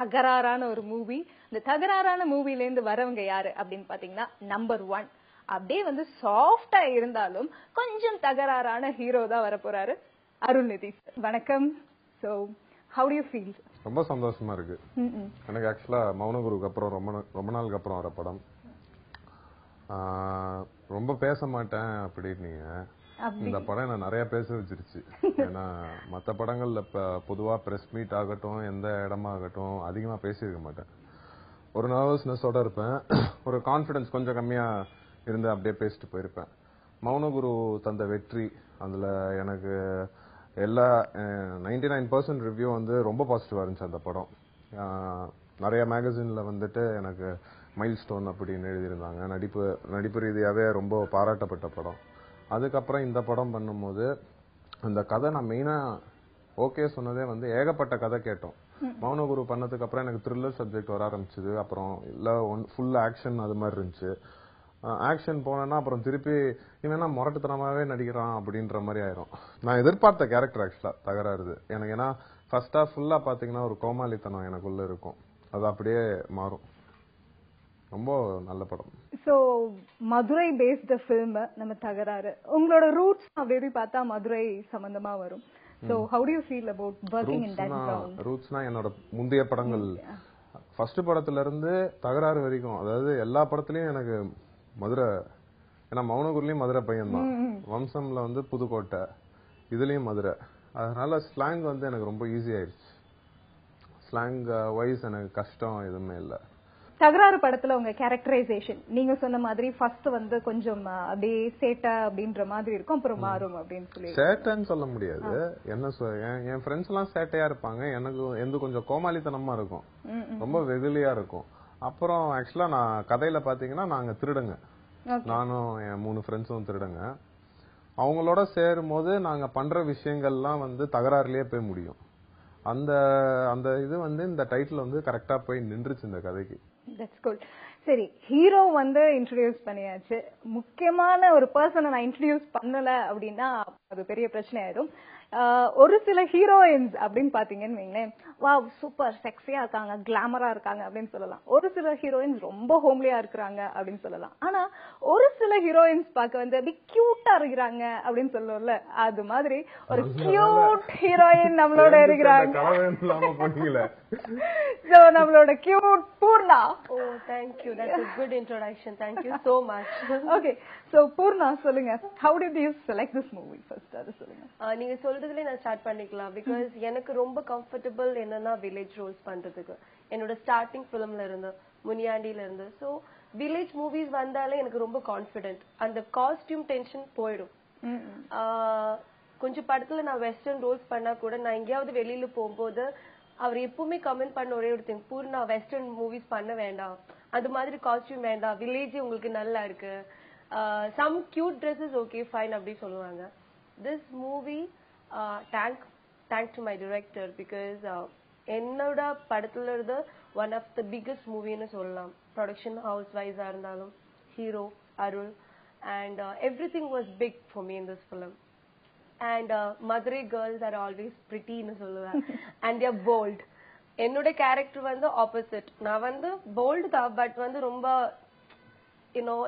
தகராறான ஒரு மூவி. இந்த தகராறான மூவில இருந்து வரவங்க யாரு அப்படின்னு பாத்தீங்கன்னா நம்பர் 1 அப்படியே வந்து சாஃப்டா இருந்தாலும் கொஞ்சம் தகராறான ஹீரோ தான் வர போறாரு, அருள்நிதி. வணக்கம். So how do you feel? ரொம்ப சந்தோஷமா இருக்கு. எனக்கு ஆக்சுவலா மௌனகுருக்கு அப்புறம் ரொம்ப நாளுக்கு அப்புறம் வர படம். ரொம்ப பேச மாட்டேன் அப்படின்னீங்க. இந்த படம் நான் நிறைய பேச வச்சிருச்சு. ஏன்னா மற்ற படங்கள்ல பொதுவா பிரஸ் மீட் ஆகட்டும், எந்த இடமாகட்டும் அதிகமா பேசியிருக்க மாட்டேன். ஒரு நர்வஸ்னஸோட இருப்பேன், ஒரு கான்பிடன்ஸ் கொஞ்சம் கம்மியா இருந்து அப்படியே பேசிட்டு போயிருப்பேன். மௌனகுரு தந்த வெற்றி, அதுல எனக்கு எல்லா 99% ரிவ்யூ வந்து ரொம்ப பாசிட்டிவா இருந்துச்சு. அந்த படம் நிறைய மேகசின்ல வந்துட்டு எனக்கு மைல் ஸ்டோன் அப்படின்னு எழுதியிருந்தாங்க. நடிப்பு ரீதியாவே ரொம்ப பாராட்டப்பட்ட படம். அதுக்கப்புறம் இந்த படம் பண்ணும்போது அந்த கதை நான் மெயினா ஓகே சொன்னதே வந்து ஏகப்பட்ட கதை கேட்டோம். மௌனகுரு பண்ணதுக்கு அப்புறம் எனக்கு த்ரில்லர் சப்ஜெக்ட் வர ஆரம்பிச்சது. அப்புறம் இல்ல ஃபுல் ஆக்ஷன் அது மாதிரி இருந்துச்சு. ஆக்ஷன் போனேன்னா அப்புறம் திருப்பி இவனா முரட்டுத்தனமாவே நடிக்கிறான் அப்படின்ற மாதிரி ஆயிரும். நான் எதிர்பார்த்த கேரக்டர் ஆக்சுவலா தகராறுது எனக்கு. ஏன்னா ஃபர்ஸ்ட் ஹாஃப் ஃபுல்லா பாத்தீங்கன்னா ஒரு கோமாளித்தனம் எனக்குள்ள இருக்கும், அது அப்படியே மாறும். ரொம்ப நல்ல படம். சோ மதுரை பேஸ்ட் ஃபில்ம் நம்ம தகராறு. உங்களோட ரூட்ஸ் அப்படி பார்த்தா மதுரை சம்பந்தமா வரும். So how do you feel about working in that ground? ரூட்ஸ்னா என்னோட முந்தைய படங்கள், ஃபர்ஸ்ட் படத்துல இருந்து தகராறு வரைக்கும், அதாவது எல்லா படத்துலயும் எனக்கு மதுரை. ஏன்னா மௌனகுருலயும் மதுரை பையன் தான், வம்சம்ல வந்து புதுக்கோட்டை, இதுலயும் மதுரை. அதனால ஸ்லாங் வந்து எனக்கு ரொம்ப ஈஸி ஆயிடுச்சு. ஸ்லாங் வைஸ் எனக்கு கஷ்டம் எதுவுமே இல்லை. தகராறு படத்துல உங்க கேரக்டரைசேஷன் நீங்க சொன்ன மாதிரி ஃபர்ஸ்ட் வந்து கொஞ்சம் அப்படியே சேட்டை அப்படின்ற மாதிரி இருக்கும், அப்புறம் மாறும் அப்படின்னு சொல்லி. சேட்டைன்னு சொல்ல முடியாது. என்ன என் ஃப்ரெண்ட்ஸ் எல்லாம் சேட்டையா இருப்பாங்க, எனக்கு எந்த கொஞ்சம் கோமாளித்தனமா இருக்கும், ரொம்ப வெகுலியா இருக்கும். அப்புறம் ஆக்சுவலா நான் கதையில பாத்தீங்கன்னா நாங்க திருடுங்க, நானும் என் 3 ஃப்ரெண்ட்ஸும் திருடுங்க. அவங்களோட சேரும் போது நாங்க பண்ற விஷயங்கள்லாம் வந்து தகராறுலயே போய் முடியும். அந்த அந்த இது வந்து இந்த டைட்டில் வந்து கரெக்டா போய் நின்றுச்சு இந்த கதைக்கு. That's good. சரி, ஹீரோ வந்து இன்ட்ரோடியூஸ் பண்ணியாச்சு. முக்கியமான ஒரு பர்சனை நான் இன்ட்ரோடியூஸ் பண்ணல அப்படின்னா அது பெரிய பிரச்சனை ஆயிடும். ஒரு சில ஹீரோயின்ஸ் அப்படின்னு பாத்தீங்கன்னு வைங்களேன், வாவ் சூப்பர் செக்ஸியா இருக்காங்க, கிளாமரா இருக்காங்க அப்படின்னு சொல்லலாம். ஒரு சில ஹீரோயின்ஸ் ரொம்ப ஹோம்லியா இருக்கிறாங்க அப்படின்னு சொல்லலாம். ஆனா ஒரு சில ஹீரோயின்ஸ் பார்க்க வந்து அப்படி கியூட்டா இருக்கிறாங்க அப்படின்னு சொல்லுவோம்ல, அது மாதிரி ஒரு கியூட் ஹீரோயின் நம்மளோட இருக்கிறாங்க. சோ நம்மளோட cute Poorna. Oh, thank you. That's a good introduction. Thank you so much. Okay, so Poorna சொல்லுங்க, how did you select this movie first? அது சொல்லுங்க. நீங்க சொல்றதுலயே நான் ஸ்டார்ட் பண்ணிக்கலாம். பிகாஸ் எனக்கு ரொம்ப கம்ஃபர்டபிள் என்னன்னா வில்லேஜ் ரோல்ஸ் பண்றதுக்கு. என்னோட ஸ்டார்டிங் ஃபிலிம்ல இருந்து, முனியாண்டில இருந்து. சோ வில்லேஜ் மூவிஸ் வந்தாலே எனக்கு ரொம்ப கான்ஃபிடென்ட். அந்த காஸ்டியூம் டென்ஷன் போயிடும். கொஞ்சம் படத்துல நான் வெஸ்டர்ன் ரோல்ஸ் பண்ணா கூட நான் எங்கேயாவது வெளியில போகும்போது அவர் எப்பவுமே கமெண்ட் பண்ண ஒரே ஒரு திங், பூர்ணா வெஸ்டர்ன் மூவிஸ் பண்ண வேண்டாம், அது மாதிரி காஸ்டியூம் வேண்டாம், வில்லேஜ் உங்களுக்கு நல்லா இருக்கு, some cute dresses okay fine அப்படி சொல்லுவாங்க. This movie thank to my director. Because என்னோட படத்துல இருந்து ஒன் ஆஃப் த பிக்கஸ்ட் மூவின்னு சொல்லலாம். ப்ரொடக்ஷன் ஹவுஸ் வைஸா இருந்தாலும், hero Arul, and everything was big for me in this film. And Madurai girls are always pretty ன்னு சொல்லுவேன். And they are bold. என்னோட கேரக்டர் வந்து ஆப்போசிட். நான் வந்து போல்டு தான், பட் வந்து ரொம்ப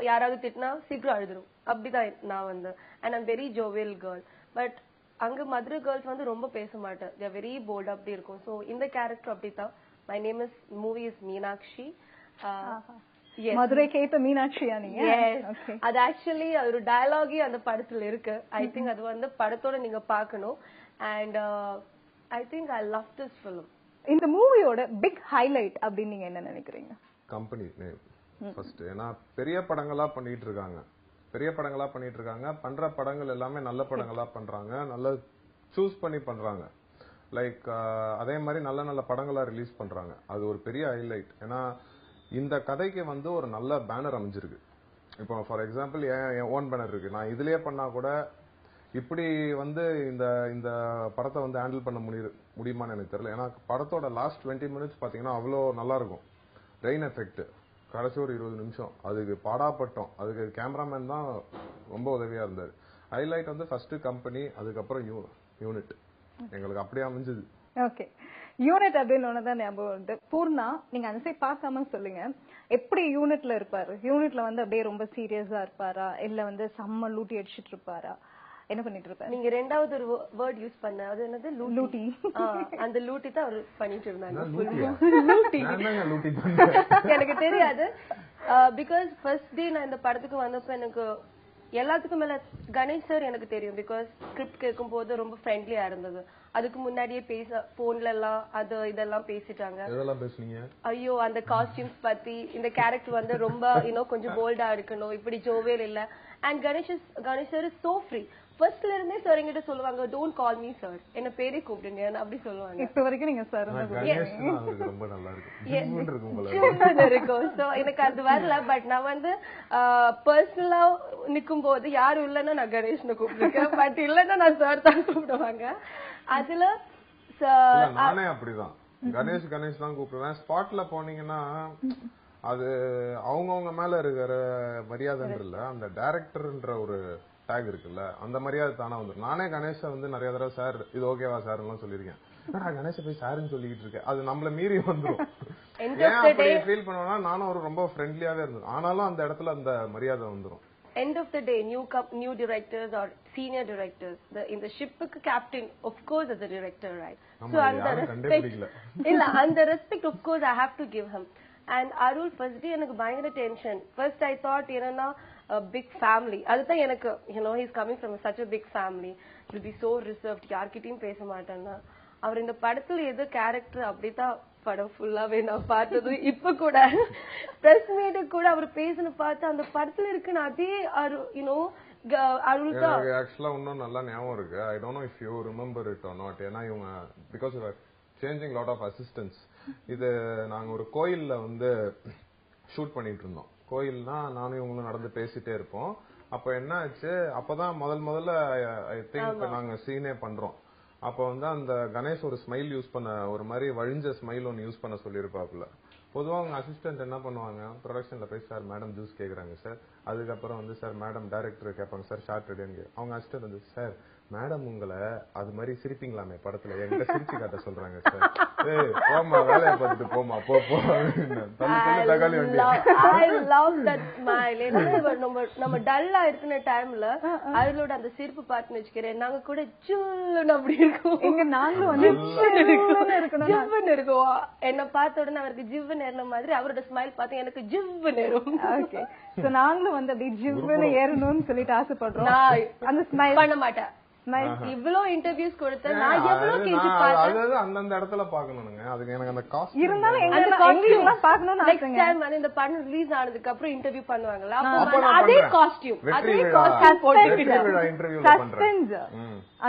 யாராவது திட்டினா சீக்கிரம் அழுதுரும், அப்படிதான் நான் வந்து. And I'm very jovial girl. But அங்க மதுரை கேர்ள்ஸ் வந்து ரொம்ப பேச மாட்டேன், they are very bold அப்படி இருக்கும். ஸோ இந்த கேரக்டர் அப்படித்தான். My name is movie is Meenakshi. Madurai கேட்ட மீனாட்சியா நீங்க? அது ஆக்சுவலி ஒரு டயலாகி அந்த படத்துல இருக்கு. ஐ திங்க் அது வந்து படத்தோட நீங்க பாக்கணும். And I think I love this film. இந்த மூவியோட பிக் ஹைலைட் அப்படின்னு நீங்க என்ன நினைக்கிறீங்க? Company name first. ஏன்னா பெரிய படங்களா பண்ணிட்டு இருக்காங்க, பண்ற படங்கள் எல்லாமே நல்ல படங்களா பண்றாங்க, நல்ல சூஸ் பண்ணி பண்றாங்க. லைக் அதே மாதிரி நல்ல நல்ல படங்களா ரிலீஸ் பண்றாங்க. அது ஒரு பெரிய ஹைலைட். ஏன்னா இந்த கதைக்கு வந்து ஒரு நல்ல பேனர் அமைஞ்சிருக்கு. இப்போ for example N own banner இருக்கு. நான் இதுலயே பண்ணா கூட இப்படி வந்து இந்த படத்தை வந்து ஹேண்டில் பண்ண முடியுமான்னு எனக்கு தெரியல. ஏன்னா படத்தோட லாஸ்ட் 20 மினிட்ஸ் பாத்தீங்கன்னா அவ்வளோ நல்லா இருக்கும். ரெயின் எஃபெக்ட் கடைசி ஒரு 20 நிமிஷம் அதுக்கு பாடாப்பட்டோம். அதுக்கு கேமராமேன் தான் ரொம்ப உதவியா இருந்தாரு. ஹைலைட் வந்து ஃபர்ஸ்ட் கம்பெனி, அதுக்கப்புறம் யூனிட். எங்களுக்கு அப்படியே அமைஞ்சது. ஓகே, யூனிட் அப்படின்னு ஒண்ணுதான் ஞாபகம் வந்து. பூர்ணா, நீங்க அந்த சைட் பார்க்காம சொல்லுங்க, எப்படி யூனிட்ல இருப்பாரு? யூனிட்ல வந்து அப்படியே ரொம்ப சீரியஸா இருப்பாரா, இல்ல வந்து செம்ம லூட்டி அடிச்சிட்டு இருப்பாரா, என்ன பண்ணிட்டு இருப்பாரு? நீங்க ரெண்டாவது ஒரு வேர்ட் யூஸ் பண்ண, அது என்னது? லூட்டி. அந்த லூட்டி தான் அவர் பண்ணிட்டு இருந்தாங்க. எனக்கு தெரியாது. பிகாஸ் ஃபர்ஸ்ட் டே நான் இந்த படத்துக்கு வந்தப்ப எனக்கு எல்லாத்துக்கும் மேல கணேஷ் சார் எனக்கு தெரியும். பிகாஸ் ஸ்கிரிப்ட் கேட்கும் போது ரொம்ப ஃப்ரெண்ட்லியா இருந்தது. அதுக்கு முன்னாடியே போன்ல எல்லாம் அது இதெல்லாம் பேசிட்டாங்க. ஐயோ அந்த காஸ்டியூம்ஸ் பத்தி, இந்த கேரக்டர் வந்து ரொம்ப கொஞ்சம் போல்டா இருக்கணும், இப்படி ஜோவேல் இல்ல. And Ganesh sir is so free. ஃபர்ஸ்ட்ல இருந்தே சார் என்கிட்ட சொல்லுவாங்க, டோன்ட் கால் மீ சார், என்ன பேரே கூப்பிடுங்க அப்படி சொல்லுவாங்க. இப்ப வரைக்கும் நீங்க சார் இருக்கும். சோ எனக்கு அது வரல. பட் நான் வந்து பர்சனலா நிக்கும் போது யாரும் இல்லன்னா நான் கணேஷ்னு கூப்பிட்டுருக்கேன். பட் இல்லன்னா நான் சார் தான் கூப்பிடுவாங்க. அதுல நானே அப்படிதான் கணேஷ் தான் கூப்பிடுவேன். ஸ்பாட்ல போனீங்கன்னா அது அவங்கவுங்க மேல இருக்கிற மரியாதைன்ற இல்ல, அந்த டைரக்டர்ன்ற ஒரு டேக் இருக்குல்ல, அந்த மரியாதை தானா வந்துடும். நானே கணேஷ வந்து நிறைய தடவை சார் இது ஓகேவா சார் எல்லாம் சொல்லியிருக்கேன். கணேஷ போய் சாருன்னு சொல்லிட்டு இருக்கேன், அது நம்மள மீறி வந்துடும். ஏன் அப்படி ஃபீல் பண்ணுவேன்னா, நானும் ஒரு ரொம்ப ஃப்ரெண்ட்லியாவே இருந்தது, ஆனாலும் அந்த இடத்துல அந்த மரியாதை வந்துடும். End of the day, new directors or senior directors, in the ship captain, of course, as a director, right? So அந்த respect, of course, I have to give him. And Arul, first day எனக்கு பயங்கர tension. First I thought என்னன்னா big family. அதுதான் எனக்கு he's coming from such a big family. He will be so reserved. யார்கிட்டயும் பேச மாட்டாங்க. அவர் இந்த படத்துல ஏதோ கேரக்டர் அப்படிதான் படம் ஃபுல்லாவே நான் பார்த்தது. இப்ப கூட பிரஸ் மீட் கூட அவர் பேசின பார்த்து அந்த படத்துல இருக்குன்னு அதே அருள் தான். ஆக்சுவலா இன்னும் நல்லா ஞாபகம் இருக்கு. I don't know if you remember it or not. ஏன்னா இவங்க because you are changing lot of assistants. இது நாங்க ஒரு கோயில்ல வந்து ஷூட் பண்ணிட்டு இருந்தோம். கோயில்னா நானும் இவங்களும் நடந்து பேசிட்டே இருப்போம். அப்ப என்ன ஆச்சு, அப்பதான் முதல்ல ஐ திங்க் நாங்க சீனே பண்றோம். அப்ப வந்து அந்த கணேஷ் ஒரு ஸ்மைல் யூஸ் பண்ண, ஒரு மாதிரி வழிஞ்ச ஸ்மைல் ஒன்னு யூஸ் பண்ண சொல்லியிருப்பாப்புல. பொதுவா அவங்க அசிஸ்டன்ட் என்ன பண்ணுவாங்க, ப்ரொடக்ஷன்ல போய் சார் மேடம் ஜூஸ் கேக்குறாங்க சார், அதுக்கப்புறம் வந்து சார் மேடம் டைரக்டர் கேட்பாங்க சார் ஷார்ட் ரெடின்னு. அவங்க அசிஸ்டன்ட் வந்து சார் மேடம் உங்களை அது மாதிரி சிரிப்பீங்களாமே படத்துல, எங்க சிரிச்சு காட்ட சொல்றாங்க சார். ஏய் போமா வேலையை பார்த்துட்டு போமா போ தக்காளி வண்டி. I love that smile. நம்ம டல்லா இருக்கிற டைம்ல அவளோட அந்த சிரிப்பு பார்த்து வச்சுக்கிறேன், நாங்க கூட ஜில்லுன்னு அப்படி இருக்கும். எங்க நாங்க வந்து ஜிவ்வுன்னு இருக்கும். என்ன பார்த்த உடனே அவருக்கு ஜிவ்வுன்னு ஏறின மாதிரி அவரோட ஸ்மைல் பார்த்து எனக்கு ஜிவ்வுன்னு ஏறும். ஓகே, சோ நாங்களும் வந்து அப்படி ஜிவ்வுன்னு ஏறணும்னு சொல்லிட்டு ஆசைப்படுறோம். அந்த ஸ்மைல் பண்ண மாட்டேன். இவ்வளவு இன்டர்வியூஸ் கொடுத்த நான் எவ்வளவு கேஜி பார்த்தேன். அதாவது அந்தந்த இடத்துல பார்க்கணும்ங்க. அதுக்கு எனக்கு அந்த காஸ்ட் இருந்தாலும் எங்க பார்க்கணும்னு நெக்ஸ்ட் டைம் வந்து இந்த படம் ரிலீஸ் ஆனதுக்கு அப்புறம் இன்டர்வியூ பண்ணுவாங்கல, அப்ப அதே காஸ்டியூம் போட்டுக்கிட்டு இன்டர்வியூல பண்றேன்.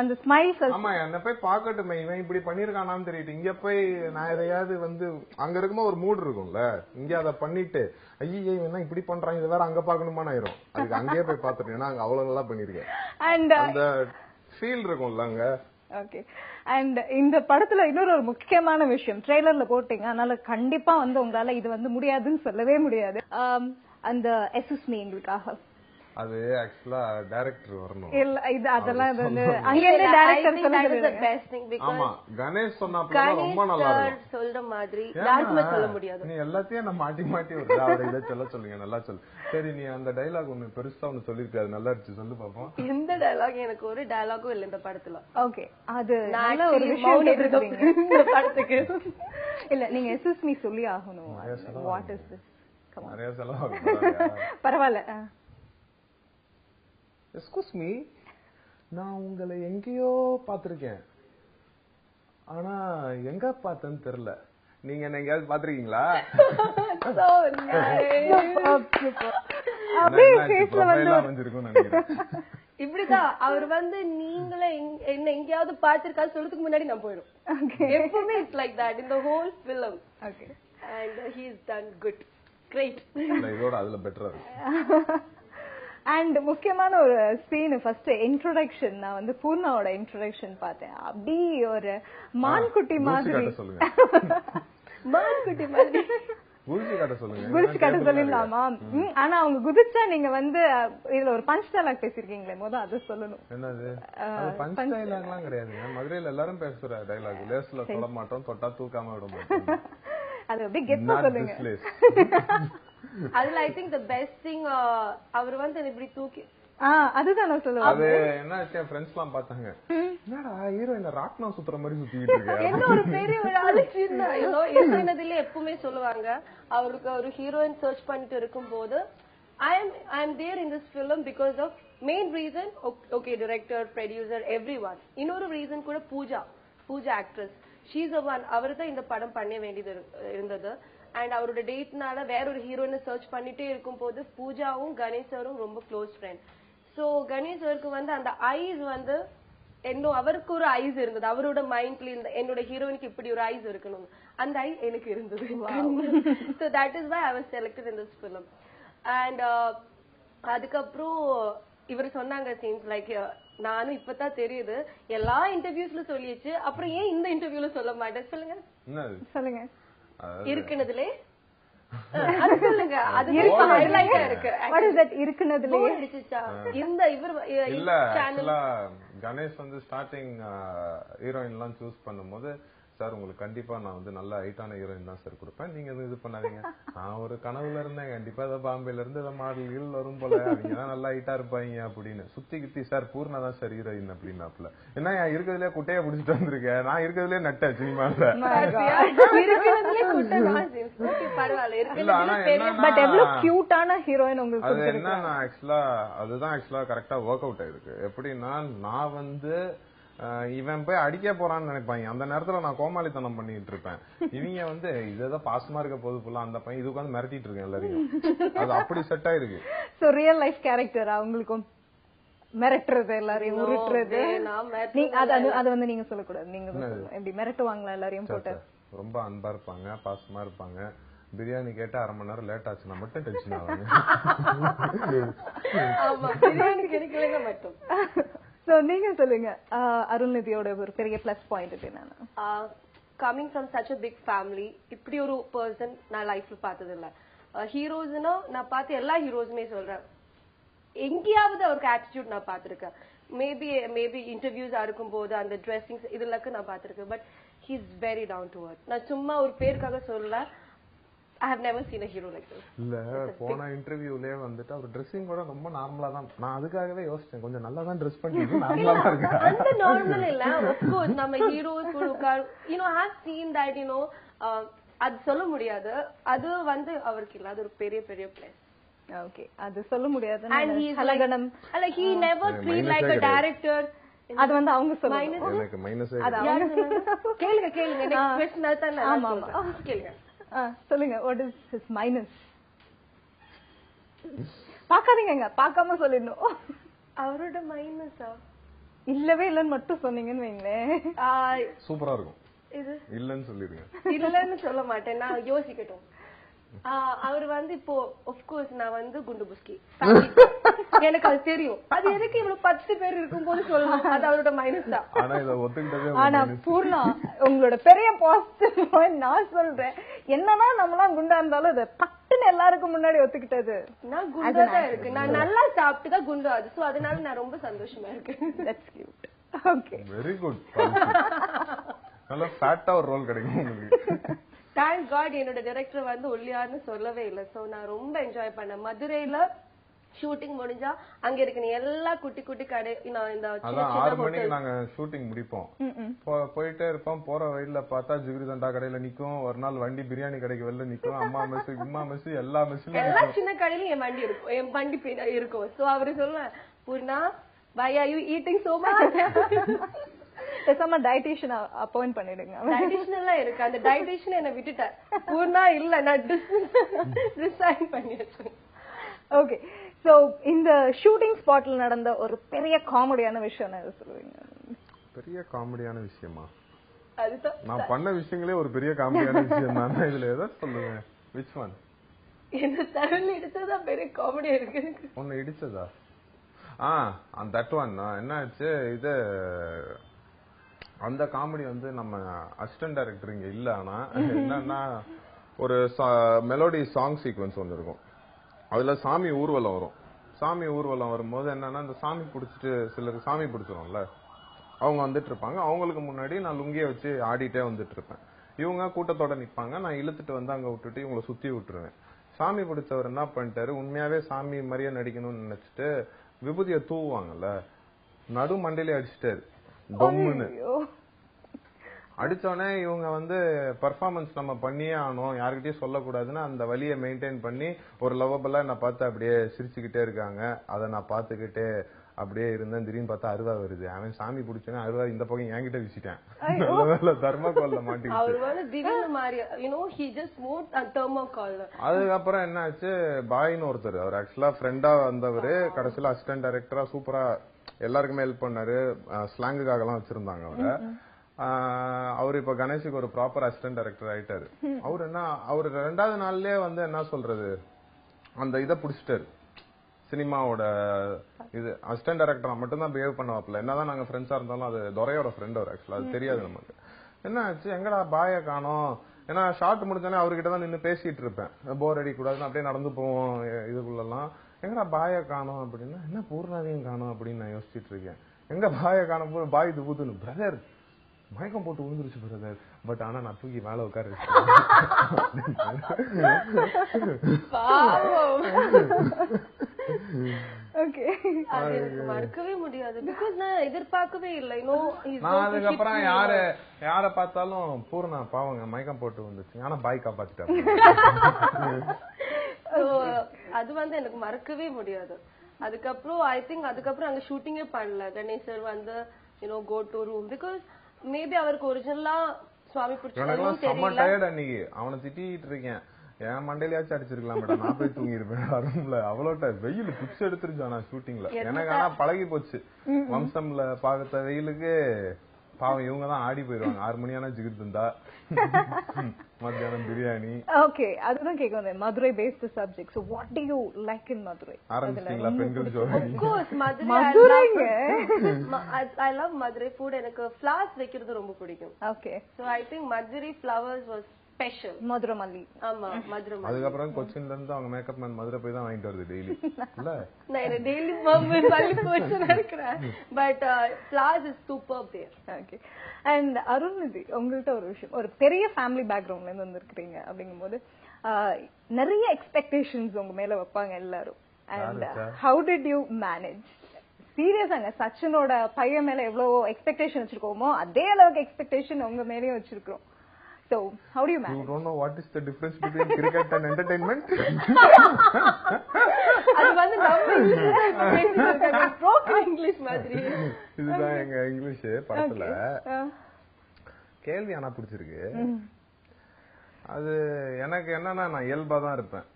அந்த ஸ்மைல். ஆமா, என்ன போய் பார்க்கட்டுமே இவன் இப்படி பண்ணிருக்கானான்னு தெரியுது. இங்க போய் நான் எதையாவது வந்து அங்க இருக்கும்போது ஒரு மூட் இருக்கும்ல, இங்க அதை பண்ணிட்டு ஐயே இவன் இப்படி பண்றான் இது வேற அங்க பாக்கணுமா ஆயிரும். அதுக்கு அங்கேயே போய் பார்த்துட்டு ஏன்னா அங்க அவ்வளவு நல்லா பண்ணிருக்கேன். அந்த ஃபீல் இருக்கும்ல அங்க. ஓகே, அண்ட் இந்த படத்துல இன்னொரு முக்கியமான விஷயம் ட்ரெய்லர்ல போட்டீங்க, அதனால கண்டிப்பா வந்து உங்களால இது வந்து முடியாதுன்னு சொல்லவே முடியாது. அந்த எஸ்எஸ்மி எங்களுக்காக அது ஆக்சுவலா டைரக்டர் வரணும். இல்ல இது அதெல்லாம் வந்து அங்கேயே டைரக்டர் சொல்லுங்க. ஆமா, கணேஷ் சொன்னப்ப ரொம்ப நல்லா இருக்கு. சொல்ற மாதிரி யாருக்குமே சொல்ல முடியாது. நீ எல்லாத்தையும் நான் மாட்டி வருது. அவரை இதை சொல்லுங்க நல்லா சொல்லு. சரி, நீ அந்த டைலாக் ஒன்னு பெருசா ஒன்னு சொல்லிருக்க, அது நல்லா இருந்துச்சு, சொல்லு பாப்போம். எந்த டைலாக்? எனக்கு ஒரு டைலாகும் இல்ல இந்த படத்துல. ஓகே, அது நல்ல ஒரு விஷயம் இந்த படத்துக்கு. இல்ல நீங்க எஸ்எஸ்மி சொல்லி ஆகணும். What is this? Come on, நிறைய செலவாகும். பரவாயில்ல. எஸ்கூஸ் மீ, நான் உங்களை எங்கேயோ பாத்திருக்கேன், ஆனா எங்க பார்த்தேன்னு தெரியல. நீங்க என்ன எங்கேயாவது பாத்திருக்கீங்களா? இப்படிதான் அவர் வந்து நீங்களே என்ன எங்கேயாவது பாத்திருக்காரு சொல்றதுக்கு முன்னாடி நான் போயிடும். எப்பவுமே it's like that in the whole film. Okay, and he is done good, great. இதோட அதுல பெட்டரா இருக்கு. அண்ட் முக்கியமான ஒரு சீன், ஃபர்ஸ்ட் இன்ட்ரோடக்ஷன், நான் வந்து பூர்ணாவோட இன்ட்ரோடக்ஷன் பார்த்தேன். அப்படி ஒரு மான்குட்டி மாதிரி, மான்குட்டி மாதிரி குதிச்சு காட்ட சொல்லுங்க. குதிச்சு காட்ட சொல்லிடலாமா? ஆனா அவங்க குதிச்சா நீங்க வந்து இதுல ஒரு பஞ்ச் டைலாக் பேசிருக்கீங்களே, முதல் அது சொல்லணும். என்னது? பஞ்ச் டைலாக் எல்லாம் கிடையாதுங்க. மதுரையில எல்லாரும் பேசுற டைலாக். லேஸ்ல சொல்ல மாட்டோம், தொட்டா தூக்காம விட மாட்டோம். அது அப்படியே கெத்தா சொல்லுங்க. அதுல I think the best thing அவர் வந்து இப்படி தூக்கி அதுதான் நான் சொல்லுவேன். அது என்ன என் ஃப்ரெண்ட்ஸ் எல்லாம் பார்த்தாங்க, என்னடா ஹீரோயின் ராட்னம் சுத்துற மாதிரி சுத்திட்டு இருக்க. என்ன ஒரு பெரிய இருக்கிறதுல எப்பவுமே சொல்லுவாங்க, அவருக்கு ஒரு ஹீரோயின் சர்ச் பண்ணிட்டு இருக்கும் போது I am there in this film because of main reason, okay, director, producer, everyone. இன்னொரு ரீசன் கூட Pooja actress, she is the one. அவர்தான் இந்த படம் பண்ண வேண்டியது இருந்தது. அண்ட் அவரோட டேட்னால வேற ஒரு ஹீரோயினை சர்ச் பண்ணிட்டே இருக்கும் போது பூஜாவும் கணேசரும் ரொம்ப க்ளோஸ் ஃப்ரெண்ட். சோ கணேசருக்கு வந்து அந்த ஐஸ் வந்து அவருக்கு ஒரு ஐஸ் இருந்தது அவரோட மைண்ட்ல, என்னோட ஹீரோயினுக்கு இப்படி ஒரு ஐஸ் இருக்கணும், அந்த ஐஸ் எனக்கு இருந்தது. So that is why I was selected in this film. And அதுக்கப்புறம் இவர் சொன்னாங்க சீன்ஸ் லைக், நானும் இப்பதான் தெரியுது எல்லா இன்டர்வியூஸ்ல சொல்லிச்சு, அப்புறம் ஏன் இந்த இன்டர்வியூல சொல்ல மாட்டேன் சொல்லுங்க. சொல்லுங்க. இருக்குனதுலே அது சொல்லுங்க. அது ஹைலைட்டா இருக்கு. What is that இருக்குனதுலே? இந்த இவர் இல்ல ஆக்சுவலா கணேஷ் வந்து ஸ்டார்டிங் ஹீரோயின் எல்லாம் சூஸ் பண்ணும்போது, சார் உங்களுக்கு கண்டிப்பா நான் வந்து நல்ல ஹைட்டான ஹீரோயின் தான் சார் கொடுப்பேன், நீங்க இது பண்ணாதீங்க, நான் ஒரு கனவுல இருந்தேன், கண்டிப்பா ஏதாவது பாம்பேல இருந்து ஏதாவது மாடல்கள் வரும் போல, அவங்க தான் நல்லா ஹைட்டா இருப்பாங்க அப்படின்னு சுத்தி கித்தி, சார் பூர்ணா தான் சார் ஹீரோயின் அப்படின்னாப்ல. என்ன இருக்கிறதுலே குட்டையா பிடிச்சிட்டு வந்திருக்கேன், நான் இருக்கிறதுலே நட்ட சினிமால. அது என்ன ஆக்சுவலா அதுதான் ஆக்சுவலா கரெக்டா ஒர்க் அவுட் ஆயிருக்கு. எப்படின்னா நான் வந்து இவன் போய் அடிக்க போறான்னு நினைப்பாங்க, அந்த நேரத்துல நான் கோமாளித்தனம் பண்ணிட்டு இருப்பேன். இவங்க வந்து இததான் பாசமா இருக்க போது ஃபுல்லா அந்த பையன் இது உட்காந்து மிரட்டிட்டு இருக்கேன் எல்லாரையும். அது அப்படி செட் ஆயிருக்கு. சோ ரியல் லைஃப் கேரக்டரா உங்களுக்கும் மிரட்டுறது எல்லாரையும் உருட்டுறது? அது வந்து நீங்க சொல்லக்கூடாது, நீங்க எப்படி மிரட்டுவாங்களா எல்லாரையும் போட்டு? ரொம்ப அன்பா இருப்பாங்க, பாசமா இருப்பாங்க. பிரியாணி கேட்டா 1/2 மணி நேரம் லேட் ஆச்சுன்னா மட்டும் டென்ஷன் ஆவாங்க. பிரியாணி கிடைக்கலன்னா மட்டும். சோ நீங்க சொல்லுங்க, அருள்நிதியோட ஒரு பெரிய பிளஸ் பாயிண்ட் என்னன்னா? Coming from such a big family, இப்படி ஒரு பர்சன் நான் லைஃப்ல பார்த்தது இல்ல. ஹீரோஸ்னா நான் பார்த்து எல்லா ஹீரோஸுமே சொல்றேன், எங்கேயாவது அவருக்கு ஆட்டிடியூட் நான் பார்த்திருக்கேன். மேபி இன்டர்வியூஸா இருக்கும் போது அந்த ட்ரெஸ்ஸிங் இதுலக்கு நான் பார்த்திருக்கேன். But he is very down to earth. நான் சும்மா ஒரு பேருக்காக சொல்லல, I have never seen a hero like this. இல்ல போன இன்டர்வியூலயே வந்துட்டு அவர் ட்ரெஸ்ஸிங் கூட ரொம்ப நார்மலா தான், நான் அதுக்காகவே யோசிச்சேன் கொஞ்சம் நல்லா தான் ட்ரெஸ் பண்ணிட்டு நார்மலா தான் இருக்கு. அந்த நார்மல் இல்ல, of course நம்ம heroes I have seen that, அது சொல்ல முடியாது, அது வந்து அவருக்கு இல்ல, அது ஒரு பெரிய பெரிய பிளஸ். ஓகே, அது சொல்ல முடியாது. And he is ஹலகனம், like he never treat like a director. அது வந்து அவங்க சொல்லுவாங்க. எனக்கு மைனஸே கேளுங்க நெக்ஸ்ட் क्वेश्चन அதான். ஆமா கேளுங்க. சொல்லுங்க, what is his minus? பாக்காதீங்க, பாக்காம சொல்லிடணும். அவரோட மைனஸா? இல்லவே இல்லன்னு மட்டும் சொன்னீங்கன்னு வைங்களேன், சூப்பரா இருக்கும். இது இல்லன்னு சொல்லிருங்க. இல்லன்னு சொல்ல மாட்டேன், நான் யோசிக்கட்டும். அவர் வந்து இப்போ ஆஃப்கோர்ஸ் நான் வந்து குண்டு புஸ்கி, எனக்கு அது தெரியும். அது எதுக்கு இவ்வளவு 10 பேர் இருக்கும் போது சொல்லணும், அது அவரோட மைனஸ் தான். ஆனா பூர்ணா உங்களோட பெரிய பாசிட்டிவ் பாயிண்ட் நான் சொல்றேன் என்னன்னா, நம்மளாம் குண்டா இருந்தாலும் அதை பட்டுன்னு எல்லாருக்கும் முன்னாடி ஒத்துக்கிட்டது. நான் குண்டா தான் இருக்கு, நான் நல்லா சாப்பிட்டு தான் குண்டு ஆகுது. சோ அதனால நான் ரொம்ப சந்தோஷமா இருக்கேன். That's cute. Okay, very good. நல்ல ஃபேட்டா ஒரு ரோல் கிடைக்கும் உங்களுக்கு. தேங்க் காட் என்னோட டைரக்டர் வந்து ஒல்லியார்னு சொல்லவே இல்லை. சோ நான் ரொம்ப என்ஜாய் பண்ணேன். மதுரையில ஷூட்டிங் முடிஞ்சா அங்க இருக்கிற எல்லா குட்டி குட்டி கடை, இந்த 6 மணிக்கு நாங்க ஷூட்டிங் முடிப்போம், போயிட்டே இருப்போம். போற வழியில பார்த்தா ஜிகிரி தண்டா கடையில நிக்கும், ஒரு நாள் வண்டி பிரியாணி கடைக்கு வெளில நிக்கும், அம்மா மெஸ் இம்மா மெஸ் எல்லா மெஸ்லயும் எல்லா சின்ன கடையிலும் என் வண்டி இருக்கும், என் வண்டி இருக்கும். சோ அவரு சொல்லுவேன், Poorna why are you eating so much? பேசாம டயட்டீஷியன் அப்பாயிண்ட் பண்ணிடுங்க. டயட்டீஷியன் எல்லாம் இருக்கு, அந்த டயட்டீஷியன் என்ன விட்டுட்டேன். பூர்ணா இல்ல, நான் டிசைன் பண்ணியாச்சு. ஓகே, சோ இந்த ஷூட்டிங் ஸ்பாட்ல நடந்த ஒரு பெரிய காமெடியான விஷயம் எது சொல்லுவீங்க? பெரிய காமெடியான விஷயமா? அதுதான் நான் பண்ண விஷயங்களே ஒரு பெரிய காமெடியான விஷயம் தான். இதுல எதை சொல்லுங்க? which one? என்ன தரல இடிச்சதா பெரிய காமெடியா இருக்கு. ஒன்னு இடிச்சதா? தட் ஒன் என்ன ஆச்சு, இது அந்த காமெடி வந்து நம்ம அசிஸ்டன்ட் டைரக்டர் இங்க இல்ல. ஆனா என்னன்னா ஒரு மெலோடி சாங் சீக்வன்ஸ் ஒன்று இருக்கும். அதுல சாமி ஊர்வலம் வரும். சாமி ஊர்வலம் வரும்போது என்னன்னா, இந்த சாமி பிடிச்சிட்டு சிலருக்கு சாமி பிடிச்சிரும்ல, அவங்க வந்துட்டு இருப்பாங்க. அவங்களுக்கு முன்னாடி நான் லுங்கிய வச்சு ஆடிட்டே வந்துட்டு இருப்பேன். இவங்க கூட்டத்தோட நிப்பாங்க. நான் இழுத்துட்டு வந்து அங்க விட்டுட்டு இவங்களை சுத்தி விட்டுருவேன். சாமி பிடிச்சவர் என்ன பண்ணிட்டாரு, உண்மையாவே சாமி மாதிரியே நடிக்கணும்னு நினைச்சிட்டு விபூதியை தூவுவாங்கல்ல, நடு மண்டையிலே அடிச்சிட்டாரு டொம்முன்னு. அடிச்சோடனே இவங்க வந்து பர்ஃபார்மன்ஸ் நம்ம பண்ணியே ஆனோம், யாருக்கிட்டயும் சொல்லக்கூடாதுன்னு அந்த வழியை மெயின்டைன் பண்ணி ஒரு லவ்வபலா என்ன பார்த்து அப்படியே சிரிச்சுக்கிட்டே இருக்காங்க. அதை நான் பார்த்துக்கிட்டே அப்படியே இருந்தேன். திடீர்னு பார்த்தா அருவா வருது. அவன் சாமி பிடிச்சோன்னா அருவா இந்த பக்கம் என்கிட்ட வீசிட்டேன். தர்மகோல்ல அதுக்கப்புறம் என்ன ஆச்சு, பாய்னு ஒருத்தர், அவர் ஆக்சுவலா ஃப்ரெண்டா வந்தவரு, கடைசியில அசிஸ்டன்ட் டைரக்டரா சூப்பரா எல்லாருக்குமே ஹெல்ப் பண்ணாரு. ஸ்லாங்குக்காக எல்லாம் வச்சிருந்தாங்க அவரை. அவரு இப்ப கணேஷுக்கு ஒரு ப்ராப்பர் அசிஸ்டன்ட் டைரக்டர் ஆயிட்டாரு. அவரு 2வது நாள்லயே வந்து என்ன சொல்றது, அந்த இதை புடிச்சிட்டாரு. சினிமாவோட இது அசிஸ்டன்ட் டைரக்டரா மட்டும்தான் பிஹேவ் பண்ணுவாப்ல. என்னதான் நாங்க ஃப்ரெண்ட்ஸா இருந்தாலும் அது துரையோட ஃப்ரெண்ட் அவர் ஆக்சுவலா, அது தெரியாது நமக்கு. என்ன ஆச்சு, எங்கடா பாய காணோம். ஏன்னா ஷார்ட் முடிஞ்சோடனே அவர்கிட்ட தான் நின்று பேசிட்டு இருப்பேன், போர் அடி கூடாதுன்னு அப்படியே நடந்து போவோம் இதுக்குள்ளலாம். எங்கடா பாய காணோம் அப்படின்னா, என்ன பூர்ணாவையும் காணோம் அப்படின்னு நான் யோசிச்சுட்டு இருக்கேன். எங்க பாய காணும் போது பாய் துபுதுன்னு, பிரதர் மயக்கம் போட்டு விழுந்துருச்சு பிரதர், பட் ஆனா நான் தூக்கி மேல உட்கார மறக்கவே முடியாது. பிகாஸ் நான் எதிர்பார்க்கவே இல்லை. நான் அதுக்கப்புறம் யார பார்த்தாலும் பூர்ணா பாவங்க மயக்கம் போட்டு வந்துச்சு, ஆனா பாய் காப்பாத்திட்டாங்க. அது வந்து எனக்கு மறக்கவே முடியாது. அதுக்கப்புறம் ஐ திங்க் அதுக்கப்புறம் அங்க ஷூட்டிங்கே பண்ணல. கணேஷ் சார் வந்து go to room. Because maybe அவருக்கு ஒரிஜினலா சுவாமி பிடிச்ச அன்னைக்கு அவனை திட்டிட்டு இருக்கேன், என் மண்டையிலாச்சும் அடிச்சிருக்கலாம் மேடம், நான் போய் தூங்கி இருப்பேன் ரூம்ல. அவ்வளோ வெயில் புடிச்சு எடுத்துருச்சு. ஆனா ஷூட்டிங்ல எனக்கு ஆனா பழகி போச்சு. வம்சம்ல பார்த்த வெயிலுக்கு பாவம் இவங்க தான் ஆடி போயிருவாங்க. 6 மணியான ஜிகிட் இருந்தா மத்தியானம் பிரியாணி. ஓகே, அதுதான் கேட்க வந்தேன். Madurai based subject. So what do you like in Madurai? ஆரம்பிச்சீங்களா பெண்கள் ஜோடி? Of course மதுரைங்க. I love Madurai food. எனக்கு flowers வைக்கிறது ரொம்ப பிடிக்கும். Okay. So I think Madurai flowers was special. Madurai மல்லி. ஆமா, மதுரை மல்லி. அதுக்கப்புறம் கொச்சின்ல இருந்து அவங்க மேக்கப் மேன் மதுரை போய் தான் வாங்கிட்டு வருது டெய்லி. இல்ல நான் டெய்லி மல்லி போச்சு நினைக்கிறேன். But flowers is superb there. Okay. And Arulnithi, உங்கள்ட்ட ஒரு விஷயம், ஒரு பெரிய ஃபேமிலி பேக்ரவுண்ட்ல இருந்து வந்திருக்கீங்க அப்படிங்கும்போது நிறைய எக்ஸ்பெக்டேஷன்ஸ் உங்க மேல வைப்பாங்க எல்லாரும். And how did you manage? சீரியஸாங்க, சச்சினோட பையன் மேல எவ்வளவு எக்ஸ்பெக்டேஷன் வச்சிருக்கோமோ அதே அளவுக்கு எக்ஸ்பெக்டேஷன் உங்க மேலயும் வச்சிருக்கோம். So, how do you manage? You don't know what is the difference between cricket and entertainment? அது வந்து நம்ம broken English மாதிரி. இதுதான் எங்க இங்கிலீஷ் படத்துல. கேள்வி ஆனா பிடிச்சிருக்கு. அது எனக்கு என்னன்னா, நான் இயல்பா தான் இருப்பேன்.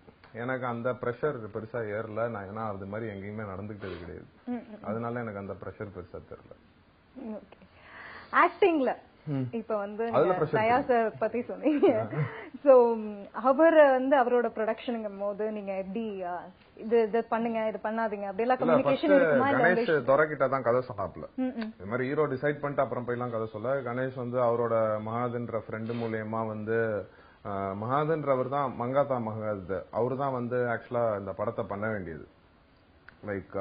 எனக்கு அந்த பிரஷர் பெருசா ஏறல. நான் ஏன்னா அது மாதிரி எங்கேயுமே நடந்துகிட்டது கிடையாது. அதனால எனக்கு அந்த பிரஷர் பெருசா தெரியல. ஆக்டிங்ல இப்ப வந்து தயா சார் பத்தி சொன்னீங்க. சோ அவர் வந்து அவரோட ப்ரொடக்ஷனுங்கும் போது நீங்க எப்படி இது பண்ணுங்க இது பண்ணாதீங்க அப்படிலாம் கம்யூனிகேஷன் இருக்குமா? கணேஷ் துரைக்கிட்ட தான் கதை சொன்னாப்ல. இது மாதிரி ஹீரோ டிசைட் பண்ணிட்டு அப்புறம் போய்லாம் கதை சொல்ல, கணேஷ் வந்து அவரோட மகாதுன்ற ஃப்ரெண்டு மூலியமா வந்து, மகாதுன்றவர் தான் மங்காத்தா மகாத், அவரு தான் வந்து ஆக்சுவலா இந்த படத்தை பண்ண வேண்டியது. லைக்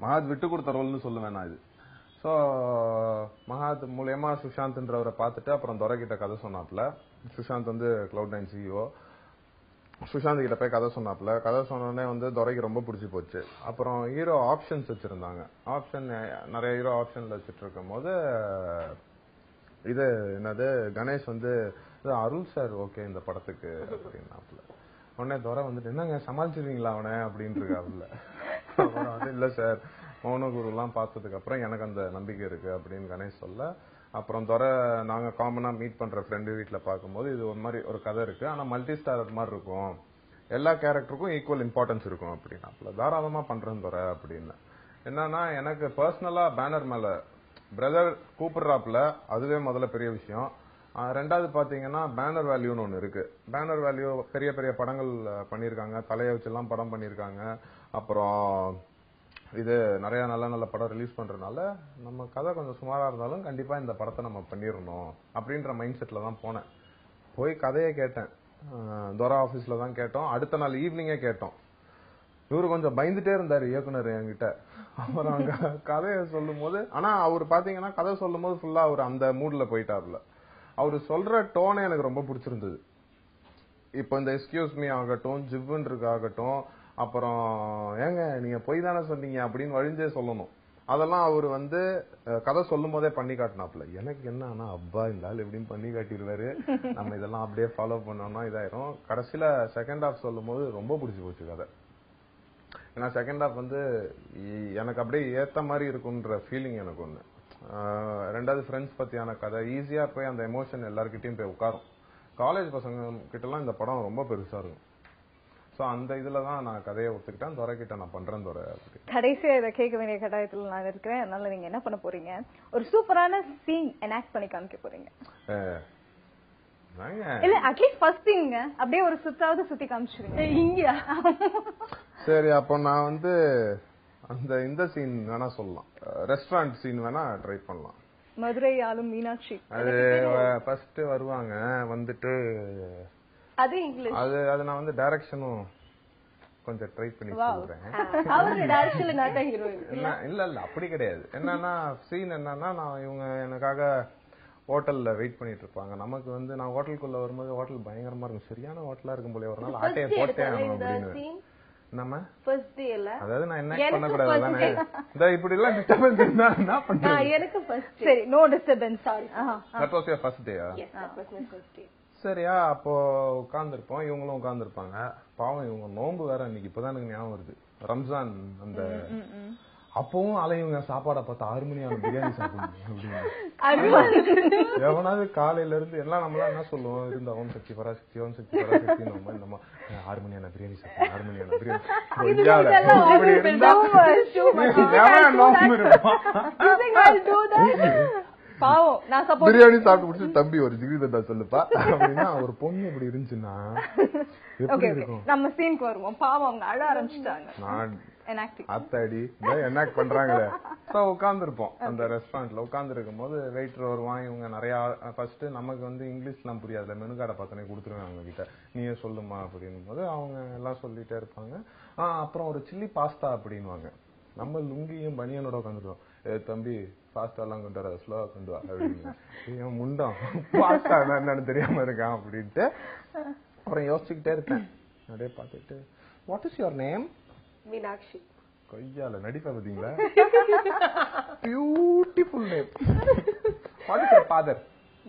மகாத் விட்டு கொடுத்த ரோல்னு சொல்லுவேன் நான் இது. ஸோ மகாத் மூலியமா சுஷாந்த்ன்றவரை பார்த்துட்டு அப்புறம் துரைக்கிட்ட கதை சொன்னாப்ல. சுஷாந்த் வந்து Cloud9 CEO. சுஷாந்த் கிட்ட போய் கதை சொன்னாப்ல. கதை சொன்னோடனே வந்து துரைக்கு ரொம்ப பிடிச்சி போச்சு. அப்புறம் ஹீரோ ஆப்ஷன்ஸ் வச்சிருந்தாங்க. ஆப்ஷன் நிறைய ஹீரோ ஆப்ஷன்ல வச்சுட்டு இருக்கும் போது இது என்னது, கணேஷ் வந்து அருள் சார் ஓகே இந்த படத்துக்கு அப்படின்னாப்ல. உடனே துரை வந்துட்டு, என்னங்க சமாளிச்சிருவீங்களா அவனை அப்படின்னு இருக்காப்ல. அப்புறம் வந்து இல்ல சார், மௌனகுரு எல்லாம் பார்த்ததுக்கு அப்புறம் எனக்கு அந்த நம்பிக்கை இருக்கு அப்படின்னு கணேஷ் சொல்ல, அப்புறம் துரை நாங்க காமனா மீட் பண்ற ஃப்ரெண்டு வீட்டுல பார்க்கும்போது இது ஒரு மாதிரி ஒரு கதை இருக்கு, ஆனா மல்டி ஸ்டாரர் மாதிரி இருக்கும், எல்லா கேரக்டருக்கும் ஈக்குவல் இம்பார்ட்டன்ஸ் இருக்கும் அப்படின்னாப்ல. தாராளமா பண்றேன் துரை அப்படின்னு. என்னன்னா எனக்கு பர்சனலா பேனர் மேல பிரதர் கூப்பிடுறாப்ல, அதுவே முதல்ல பெரிய விஷயம். ரெண்டாவது பாத்தீங்கன்னா பேனர் வேல்யூன்னு ஒண்ணு இருக்கு. பேனர் வேல்யூ பெரிய பெரிய படங்கள் பண்ணிருக்காங்க, தலையை வச்செல்லாம் படம் பண்ணிருக்காங்க. அப்புறம் இது நிறைய நல்ல நல்ல படம் ரிலீஸ் பண்றதுனால நம்ம கதை கொஞ்சம் சுமாரா இருந்தாலும் கண்டிப்பா இந்த படத்தை நம்ம பண்ணிடணும் அப்படின்ற மைண்ட் செட்ல தான் போனேன். போய் கதையை கேட்டேன். துரை ஆபீஸ்ல தான் கேட்டோம். அடுத்த நாள் ஈவினிங்கே கேட்டோம். இவரு கொஞ்சம் பயந்துட்டே இருந்தாரு இயக்குனர் என்கிட்ட. அப்புறம் அங்க கதையை சொல்லும் போது, ஆனா அவர் பாத்தீங்கன்னா கதை சொல்லும் போது ஃபுல்லா அவர் அந்த மூட்ல போயிட்டாருல. அவரு சொல்ற டோனே எனக்கு ரொம்ப பிடிச்சிருந்தது. இப்ப இந்த எக்ஸ்கியூஸ் மீ ஆகட்டும், ஜிவ்வுன்றது ஆகட்டும், அப்புறம் ஏங்க நீங்க போய் தானே சொன்னீங்க அப்படின்னு வழிஞ்சே சொல்லணும். அதெல்லாம் அவரு கதை சொல்லும் போதே பண்ணி காட்டினாப்ல. எனக்கு என்ன ஆனா அப்பா இந்த ஆள் எப்படின்னு பண்ணி காட்டிடுவாரு, நம்ம இதெல்லாம் அப்படியே ஃபாலோ பண்ணோம்னா இதாயிரும். கடைசியில செகண்ட் ஹாஃப் சொல்லும் போது ரொம்ப பிடிச்சி போச்சு கதை. ஏன்னா செகண்ட் ஹாஃப் எனக்கு அப்படியே ஏத்த மாதிரி இருக்குன்ற ஃபீலிங் எனக்கு ஒண்ணு. ரெண்டாவது ஃப்ரெண்ட்ஸ் பத்தியான கதை, ஈஸியா போய் அந்த எமோஷன் எல்லார்கிட்டயும் போய் உட்காரும். காலேஜ் பசங்க கிட்ட எல்லாம் இந்த படம் ரொம்ப பெருசா இருக்கும். சோ அந்த இதுலதான் நான் கதையை ஒத்துக்கிட்டேன். துரை கிட்ட நான் பண்றேன் துரை. கடைசியா இதை கேட்க வேண்டிய கட்டாயத்துல நான் இருக்கிறேன். அதனால நீங்க என்ன பண்ண போறீங்க, ஒரு சூப்பரான சீன் எனாக்ட் பண்ணி காமிக்க போறீங்க. இல்ல அட்லீஸ்ட் ஃபர்ஸ்ட் சீன்ங்க அப்படியே ஒரு சுத்தாவது சுத்தி காமிச்சிருங்க இங்க. சரி, அப்போ நான் அந்த இந்த சீன் வேணா சொல்லலாம். ரெஸ்டாரண்ட் சீன் வேணா ட்ரை பண்ணலாம். மதுரை ஆளும் மீனாட்சி அது ஃபர்ஸ்ட் வருவாங்க. அது இங்கிலீஷ். அது நான் டைரக்ஷனும் கொஞ்சம் ட்ரை பண்ணி சொல்றேன். அவரு டைரக்ஷன்ல நான் தான் ஹீரோயின். இல்ல அப்படி கிடையாது. என்னன்னா சீன் என்னன்னா, நான் இவங்க எனக்காக ஹோட்டல்ல வெயிட் பண்ணிட்டு இருப்பாங்க. நமக்கு நான் ஹோட்டலுக்குள்ள வரும்போது ஹோட்டல் பயங்கரமா இருக்கும். சரியான ஹோட்டலா இருக்கும் போல. ஒரு நாள் ஆட்டையை போட்டேன் அப்படின்னு. நம்ம ஃபர்ஸ்ட் டே இல்ல, அதாவது நான் என்ன பண்ண கூடாது தானே. இந்த இப்படி எல்லாம் டிஸ்டர்பன்ஸ் இருந்தா என்ன பண்றது? எனக்கு ஃபர்ஸ்ட் சரி, no disturbance. Sorry. That was your first day. Yes, that was my first day. சரியா, அப்போ உட்கார்ந்துருப்போம். இவங்களும் உட்கார்ந்துருப்பாங்க. பாவம் இவங்க நோன்பு வேற அன்னைக்கு. இப்பதான் எனக்கு ஞாபகம் வருது, ரம்ஜான். அப்பவும் அலையுங்க சாப்பாடை பார்த்து 6 மணி ஆன பிரியாணி சாப்பிடுங்க அப்படின்னு. எவனாவது காலையில இருந்து எல்லாம் நம்மளாம் என்ன சொல்லுவோம், இருந்து அவன் சக்தி பராசக்தி, அவன் சக்தி பராசக்தி, நம்ம 6 மணியான பிரியாணி சாப்பிடுவோம், 6 மணியான பிரியாணி. பாவம் நான் சப்போஸ் பிரியாணி சாப்பிட்டு முடிச்சு, தம்பி ஒரு ஜிகிதா சொல்லுப்பா அப்படின்னா ஒரு பொண்ணு இப்படி இருந்துச்சுன்னா எப்படி இருக்கும்? நம்ம சீனுக்கு வருவோம். பாவம் அவங்க அழ ஆரம்பிச்சுட்டாங்க. அத்தாடி என்னாக்ட் பண்றாங்களே. சோ உட்கார்ந்துருப்போம் அந்த ரெஸ்டாரண்ட்ல. உட்கார்ந்து இருக்கும் போது வெயிட்டர் வருவான். இவங்க நிறைய ஃபர்ஸ்ட் நமக்கு இங்கிலீஷ் எல்லாம் புரியாதுல, மெனு கார்டை பார்த்தோன்னே கொடுத்துருவேன் அவங்க கிட்ட, நீயே சொல்லுமா அப்படின்னும் போது அவங்க எல்லாம் சொல்லிட்டே இருப்பாங்க. அப்புறம் ஒரு சில்லி பாஸ்தா அப்படின்வாங்க. நம்ம லுங்கியும் பனியனோட உட்காந்துருவோம். தம்பி பாஸ்தா எல்லாம் கொண்டு வர, ஸ்லோவா கொண்டு வா அப்படின்னு. முண்டம் பாஸ்தா என்னன்னு தெரியாம இருக்கான் அப்படின்ட்டு அப்புறம் யோசிச்சுக்கிட்டே இருப்பேன். அப்படியே பார்த்துட்டு, what is your name? Meenakshi. கொய்யால நடிப்பா பாத்தீங்களா? Beautiful name. What is your father?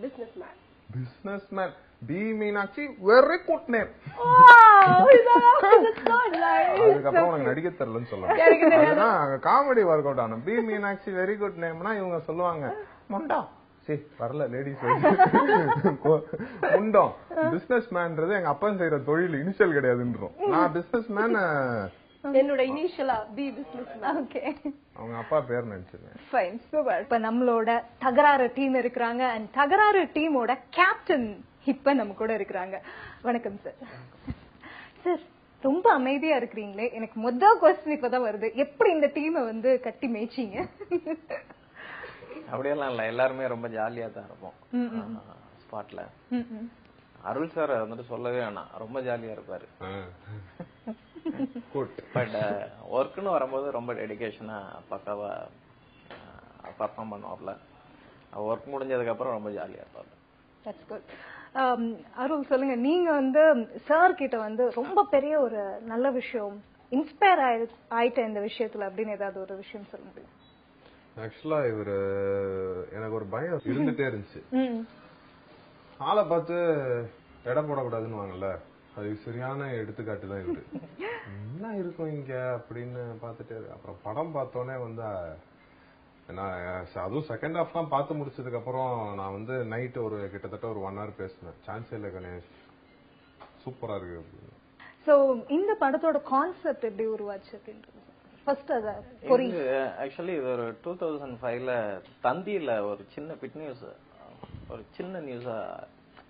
Businessman. Businessman. B Meenakshi, very good name. அதுக்கப்புறம் உனக்கு நடிக்க தெரியலன்னு சொல்லுவாங்க. காமெடி ஒர்க் அவுட் ஆனும். பி மீனாட்சி வெரி குட் நேம்னா இவங்க சொல்லுவாங்க, மொண்டா வரல லேடிஸ் முண்டம். பிசினஸ் மேன்றது எங்க அப்பா செய்யற தொழில் இனிஷியல் கிடையாதுன்றோம். நான் பிசினஸ் மேன், என்னோட இனிஷியலா பி பிசினஸ்மேன். ஓகே, அவங்க அப்பா பேர் நினைச்சிருக்கேன். Fine, super. இப்ப நம்மளோட தகராறு டீம் இருக்கிறாங்க. அண்ட் தகராறு டீமோட கேப்டன் இப்ப நம்ம கூட இருக்கிறாங்க. வணக்கம் சார். சார் ரொம்ப அமைதியா இருக்கிறீங்களே, எனக்கு முதல் கொஸ்டின் இப்பதான் வருது, எப்படி இந்த டீமை கட்டி மேய்ச்சிங்க? அப்படியெல்லாம் இல்ல, எல்லாருமே ரொம்ப ஜாலியா தான் இருப்போம் ஸ்பாட்ல. அருள் சார் சொல்லவே வேணாம், ரொம்ப ஜாலியா இருப்பாரு. பட் ஒர்க்னு வரும்போது ரொம்ப டெடிகேஷனா பக்காவா பர்ஃபார்ம் பண்ணுவாப்ல. ஒர்க் முடிஞ்சதுக்கு அப்புறம் ரொம்ப ஜாலியா இருப்பாரு. That's good. அருள் சொல்லுங்க, நீங்க சார் கிட்ட ரொம்ப பெரிய ஒரு நல்ல விஷயம் இன்ஸ்பயர் ஆயிட்ட இந்த விஷயத்துல அப்படின்னு ஏதாவது ஒரு விஷயம் சொல்ல முடியும்? ஆக்சுவலா இவரு எனக்கு ஒரு பயம் இருந்துட்டே இருந்துச்சு. ஆளை பார்த்து எடை போடக்கூடாதுன்னு வாங்கல்ல, அது சரியான எடுத்துக்காட்டு தான் இவரு. என்ன இருக்கும் இங்க அப்படின்னு பாத்துட்டு, அப்புறம் படம் பார்த்தோன்னே அதுவும் செகண்ட் ஹாஃப் தான் பார்த்து முடிச்சதுக்கு அப்புறம் நான் நைட் கிட்டத்தட்ட ஒரு 1 hour பேசினேன். சான்ஸ் இல்ல கணேஷ், சூப்பரா இருக்கு அப்படின்னு. சோ இந்த படத்தோட கான்செப்ட் எப்படி உருவாச்சு அப்படின்றது ஃபர்ஸ்ட் அத புரியுது. ஆக்சுவலி இது ஒரு 2005ல தந்தியில ஒரு சின்ன பிட் நியூஸ், ஒரு சின்ன நியூஸா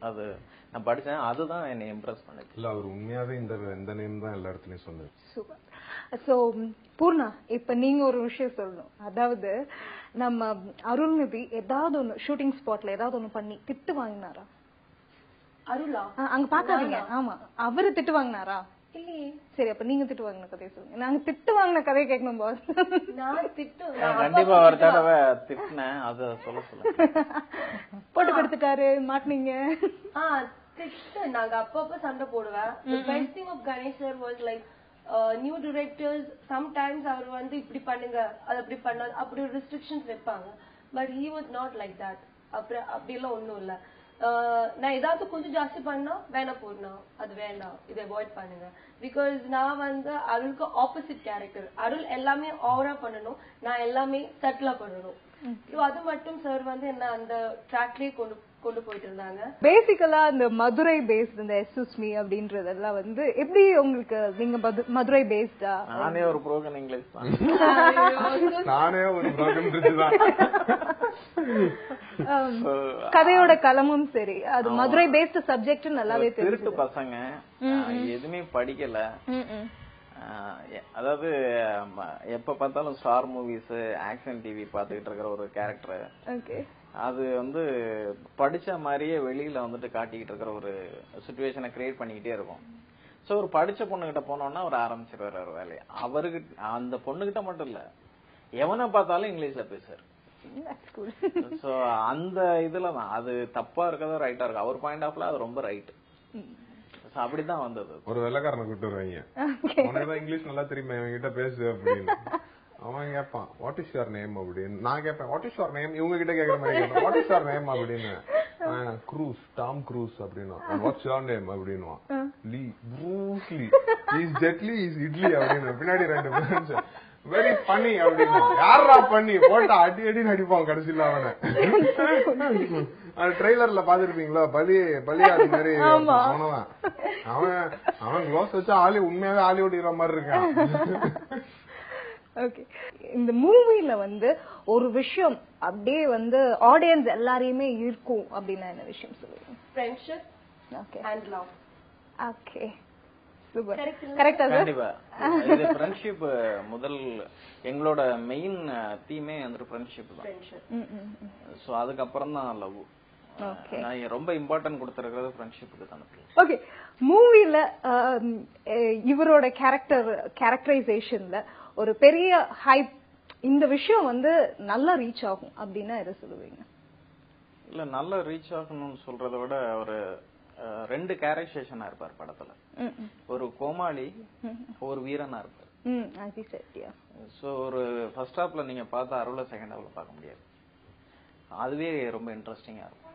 அது நான் படிச்சேன். அதுதான் என்னை இம்ப்ரெஸ் பண்ணுச்சு. இல்ல அவர் உண்மையாவே இந்த நேம் தான் எல்லா இடத்துலயும் சொன்னாரு. சூப்பர். சோ பூர்ணா, இப்ப நீங்க ஒரு விஷயம் சொல்லணும். அதாவது நம்ம அருள்நிதி ஏதாவது ஒண்ணு ஷூட்டிங் ஸ்பாட்ல ஏதாவது ஒண்ணு பண்ணி திட்டு வாங்கினாரா? அருளா அங்க பாக்காதீங்க. ஆமா, அவரு திட்டு வாங்கினாரா? இல்லையே. சரி, அப்ப நீங்க திட்டு வாங்கின கதையை சொல்லுங்க. நாங்க திட்டு வாங்கின கதையை கேட்கணும் பாஸ். நான் திட்டு கண்டிப்பா ஒரு தடவை திட்டினேன், அத சொல்லுங்க. போட்டு கொடுத்துட்டாரு, மாட்டினீங்க. திட்டு நாங்க அப்பப்ப சண்டை போடுவேன். The best thing of Ganesh sir was like new directors sometimes அவர் வந்து இப்படி பண்ணுங்க அது அப்படி பண்ணாது அப்படி ஒரு ரெஸ்ட்ரிக்ஷன்ஸ் வைப்பாங்க. But he was not like that. அப்படி எல்லாம் ஒண்ணும் இல்ல. நான் ஏதாவது கொஞ்சம் ஜாஸ்தி பண்ணா வேணா போடணும், அது வேண்டாம், இதை அவாய்ட் பண்ணுங்க. பிகாஸ் நான் வந்து அருளுக்கு ஆப்போசிட் கேரக்டர். அருள் எல்லாமே ஓவரா பண்ணணும், நான் எல்லாமே சட்டிலா பண்ணணும். அது மட்டும் சார் வந்து என்ன அந்த ட்ராக்லயே கொண்டு போயிட்டு இருந்தாங்க. பேசிக்கலா இந்த மதுரை பேஸ்ட் இந்த எஸ்எஸ்மி அப்படின்றதெல்லாம் வந்து எப்படி உங்களுக்கு, நீங்க மதுரை பேஸ்டா? நானே ஒரு ப்ரோக்கன் இங்கிலீஷ் தான். நானே ஒரு ப்ரோக்கன் பிரிட்ஜ் தான். கதையோட களமும் சரி, அது மதுரை பேஸ்ட் சப்ஜெக்ட் நல்லாவே தெரியும். திருட்டு பசங்க எதுவுமே படிக்கல. அதாவது எப்ப பார்த்தாலும் ஸ்டார் மூவிஸ் ஆக்ஷன் டிவி பாத்துக்கிட்டு இருக்கிற ஒரு கேரக்டர். அது வந்து படிச்ச மாதிரியே வெளியில வந்துட்டு காட்டிக்கிட்டு இருக்கிற ஒரு சிச்சுவேஷனை கிரியேட் பண்ணிக்கிட்டே இருக்கும். சோ ஒரு படிச்ச பொண்ணுகிட்ட போனோம்னா அவர் ஆரம்பிச்சிருவாரு ஒரு வேலையை. அவருக்கு அந்த பொண்ணுகிட்ட மட்டும் இல்ல, எவனை பார்த்தாலும் இங்கிலீஷ்ல பேசுறாரு. சோ அந்த இதுலதான் அது தப்பா இருக்கதோ ரைட்டா இருக்கு. அவர் பாயிண்ட் ஆஃப்ல அது ரொம்ப ரைட். அப்படிதான் வந்தது. ஒரு வெள்ளக்காரனை கூட்டு வருவாங்க, உனக்குதான் இங்கிலீஷ் நல்லா தெரியுமா, இவங்க கிட்ட பேசு அப்படின்னு. அவன் கேட்பான் வாட் இஸ் யுவர் நேம் அப்படின்னு. நான் கேட்பேன் வாட் இஸ் யுவர் நேம், இவங்க கிட்ட கேட்கற மாதிரி கேட்பேன் வாட் இஸ் யுவர் நேம் அப்படின்னு. க்ரூஸ், டாம் க்ரூஸ் அப்படின்னா. வாட்ஸ் யுவர் நேம் அப்படின்னுவான். Lee, Bruce Lee, is Jaitley, is idli அப்படின்னு. பின்னாடி 2 பேரும் வெரி பண்ணி அப்படின்னு. யாரா பண்ணி போட்டா அடி அடின்னு அடிப்பான் கடைசியில அவனை. ட்ரெய்லர்ல பாத்துருப்பீங்களா, பலியாடு மாதிரி அவனவன். அவன் க்ளோஸ் வச்சா உண்மையாவே ஹாலிவுட் ஹீரோ மாதிரி இருக்கான். ஓகே, இந்த மூவில வந்து ஒரு விஷயம் அப்படியே வந்து ஆடியன்ஸ் எல்லாரையுமே இருக்கும் அப்படின்னா என்ன விஷயம் சொல்லுங்க? Friendship. Okay, and love. Okay, super. கரெக்ட்டா சார்? கண்டிப்பா. இது ஃப்ரெண்ட்ஷிப் முதல் எங்களோட மெயின் தீமே வந்து ஃப்ரெண்ட்ஷிப் தான். சோ அதுக்கு அப்புறம் தான் லவ். நான் ரொம்ப இம்பார்ட்டன்ட் கொடுத்திருக்கிறது ஃப்ரெண்ட்ஷிப்புக்கு தான். ஓகே, மூவில இவரோட கேரக்டரைசேஷன்ல ஒரு பெரிய ஹைப், இந்த விஷயம் வந்து நல்லா ரீச் ஆகும் அப்படின்னா எதை சொல்லுவீங்க? இல்ல நல்லா ரீச் ஆகணும்னு சொல்றதை விட ஒரு 2 கேரக்டரைசேஷனா இருப்பார் படத்துல. ஒரு கோமாளி, ஒரு வீரனா இருப்பார். சோ ஒரு ஃபர்ஸ்ட் ஹாப்ல நீங்க பார்த்தா அருள செகண்ட் ஹாப்ல பார்க்க முடியாது. அதுவே ரொம்ப இன்ட்ரெஸ்டிங்கா இருக்கும்.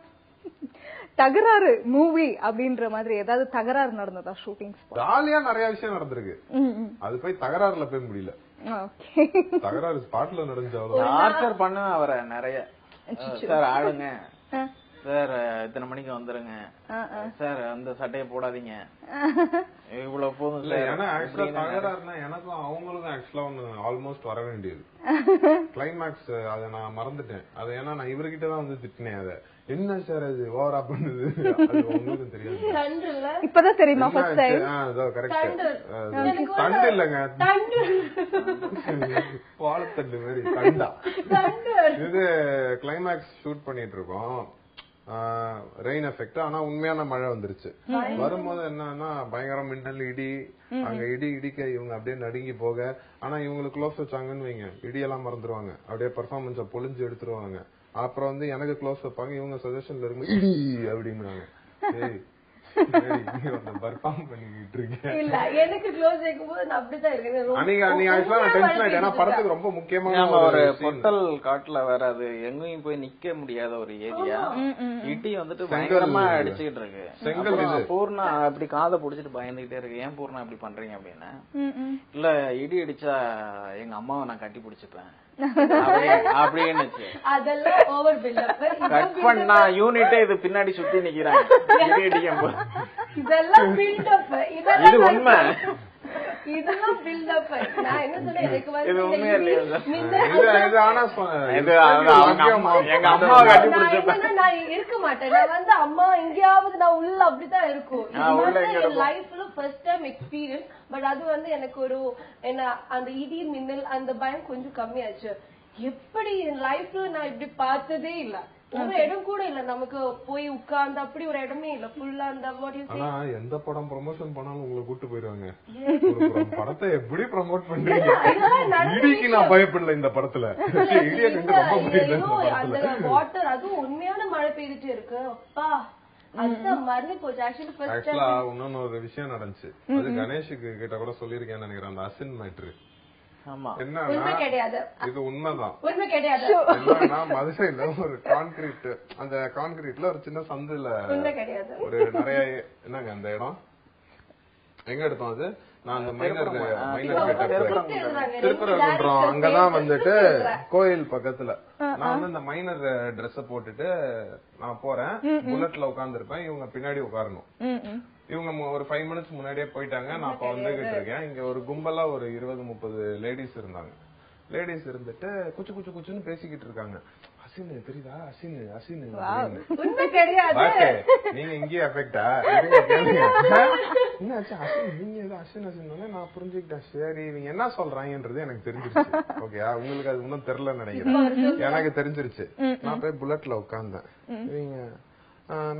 தகராறு மூவி அப்படின்ற மாதிரி ஏதாவது தகராறு நடந்ததா ஷூட்டிங் ஸ்பாட்? ஜாலியா நிறைய விஷயம் நடந்திருக்கு. அது போய் தகராறுல போய் முடியல. தகராறு ஸ்பாட்ல நடந்துச்சு. ஆர்டர் பண்ண அவரை நிறைய சார் ஆளுங்க சார், இத்தனை மணிக்கு வந்துருங்க சார், அந்த சட்டையை போடாதீங்க, இவ்வளவு போதும் சார். ஏன்னா ஆக்சுவலா தகராறுனா எனக்கும் அவங்களுக்கும் ஆக்சுவலா ஒண்ணு ஆல்மோஸ்ட் வர வேண்டியது கிளைமேக்ஸ். அதை நான் மறந்துட்டேன். அது ஏன்னா நான் இவர்கிட்டதான் வந்து திட்டினேன். அதை என்ன சார் அது ஓவரா பண்ணுது, அது உங்களுக்கு தெரியாது. இப்பதான் தெரியுமா? தண்டு இல்லங்க, வாழைத்தண்டு மாதிரி தண்டா. இது கிளைமேக்ஸ் ஷூட் பண்ணிட்டு இருக்கோம், ரெயின் எஃபெக்ட். ஆனா உண்மையான மழை வந்துருச்சு. வரும்போது என்னன்னா பயங்கர மின்னல், இடி. அங்க இடிக்க இவங்க அப்படியே நடுங்கி போக, ஆனா இவங்களுக்கு க்ளோஸ் வச்சாங்கன்னு வைங்க, இடியெல்லாம் மறந்துருவாங்க, அப்படியே பெர்ஃபார்மன்ஸ பொழிஞ்சு எடுத்துருவாங்க. அப்புறம் வந்து எனக்கு க்ளோஸ் வைப்பாங்க, இவங்க சஜஷன்ல இருக்கும் இடி அப்படின்னாங்க. படத்துக்கு ரொம்ப முக்கியமான ஒரு பொட்டல் காட்டுல வேற, அது எங்கேயும் போய் நிக்க முடியாத ஒரு ஏரியா. இடி வந்துட்டு பயங்கரமா அடிச்சுக்கிட்டு இருக்கு. செங்கல் பூர்ணா அப்படி காதை புடிச்சிட்டு பயந்துகிட்டே இருக்கு. ஏன் பூர்ணா அப்படி பண்றீங்க அப்படின்னா, இல்ல இடி அடிச்சா எங்க அம்மாவை நான் கட்டி பிடிச்சுப்பேன் அப்படின்னு. கட் பண்ணா யூனிட்டே இது பின்னாடி சுத்தி நிக்கிறாங்க. இது உண்மை. இதெல்லாம் பில்டப். நான் என்ன சொல்றேன், எனக்கு வந்து இது உண்மையா இல்லையா? எங்க அம்மாவை கட்டி பிடிச்சா நான் இருக்க மாட்டேன். நான் வந்து அம்மா எங்கேயாவது நான் உள்ள அப்படித்தான் இருக்கும். லைஃப்ல ஃபர்ஸ்ட் டைம் எக்ஸ்பீரியன்ஸ். பட் அது வந்து எனக்கு ஒரு என்ன அந்த இடி மின்னல் அந்த பயம் கொஞ்சம் கம்மியாச்சு. எப்படி என் லைஃப்ல நான் இப்படி பார்த்ததே இல்ல. ஒரு இடம் கூட இல்ல நமக்கு போய் உட்கார்ந்து அப்படி ஒரு இடமே இல்ல ஃபுல்லா அந்த வாட் யூ சே. ஆனா எந்த படம் ப்ரமோஷன் பண்ணாலும் உங்களை கூட்டு போயிருவாங்க. ஒரு படத்தை எப்படி ப்ரமோட் பண்றீங்க? இடிக்கு நான் பயப்படல இந்த படத்துல. இடியை கண்டு ரொம்ப பயப்படல. அந்த வாட்டர் அது உண்மையான மழை பெய்துட்டு இருக்கு. அப்பா அதான் மறந்து போச்சு. ஆக்சுவலா இன்னொன்னு ஒரு விஷயம் நடந்துச்சு. அது கணேஷுக்கு கிட்ட கூட சொல்லிருக்கேன்னு நினைக்கிறேன். அந்த அசின் மேட்ரு இது உண்மைதான். என்னன்னா மதுரையில ஒரு கான்கிரீட் அந்த கான்கிரீட்ல ஒரு சின்ன சந்துல ஒரு நிறைய என்னங்க அந்த இடம் எங்க எடுத்தோம் அது நான் அந்த மைனர் திருப்பரங்குன்றம் அங்கதான் வந்துட்டு கோயில் பக்கத்துல நான் வந்து இந்த மைனர் ட்ரெஸ் போட்டுட்டு நான் போறேன். புல்லட்ல உட்கார்ந்து இருப்பேன். இவங்க பின்னாடி உட்காரணும். இவங்க ஒரு 5 மினிட்ஸ் முன்னாடியே போயிட்டாங்க. நான் அப்ப வந்துகிட்டு இருக்கேன். இங்க ஒரு கும்பலா ஒரு 20-30 லேடிஸ் இருந்தாங்க. லேடிஸ் இருந்துட்டு குச்சு குச்சு குச்சுன்னு பேசிக்கிட்டு இருக்காங்க. அசினு தெரியுதா? அசினு அசினு நீங்க இங்கே எஃபெக்டா என்னாச்சு? அசின் நீங்க ஏதோ அசின் அசின் நான் புரிஞ்சுக்கிட்டேன். சரி இவங்க என்ன சொல்றாங்கன்றது எனக்கு தெரிஞ்சிருச்சு. ஓகேயா? உங்களுக்கு அது இன்னும் தெரியலன்னு நினைக்கிறேன். எனக்கு தெரிஞ்சிருச்சு. நான் போய் புல்லட்ல உட்கார்ந்தேன். இவங்க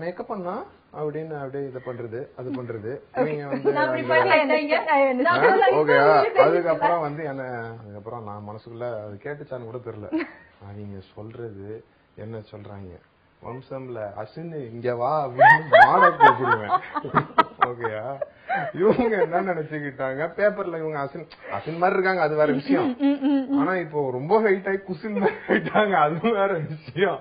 மேக்கப் பண்ணா அப்படின்னு அப்படியே இதை பண்றது அது பண்றது இவங்க வந்து ஓகேயா? அதுக்கப்புறம் வந்து அதுக்கப்புறம் நான் மனசுக்குள்ள அது கேட்டுச்சான்னு கூட தெரியல. நீங்க சொல்றது என்ன சொல்றாங்க வம்சம்ல அசின்னு இங்க வா அப்படின்னு மாட கூப்பிடுவேன். ஓகேயா? இவங்க என்ன நினைச்சுக்கிட்டாங்க பேப்பர்ல இவங்க அசின் அசின் மாதிரி இருக்காங்க அது வேற விஷயம். ஆனா இப்போ ரொம்ப ஹைட் ஆகி குசின் மாதிரி ஆயிட்டாங்க அது வேற விஷயம்.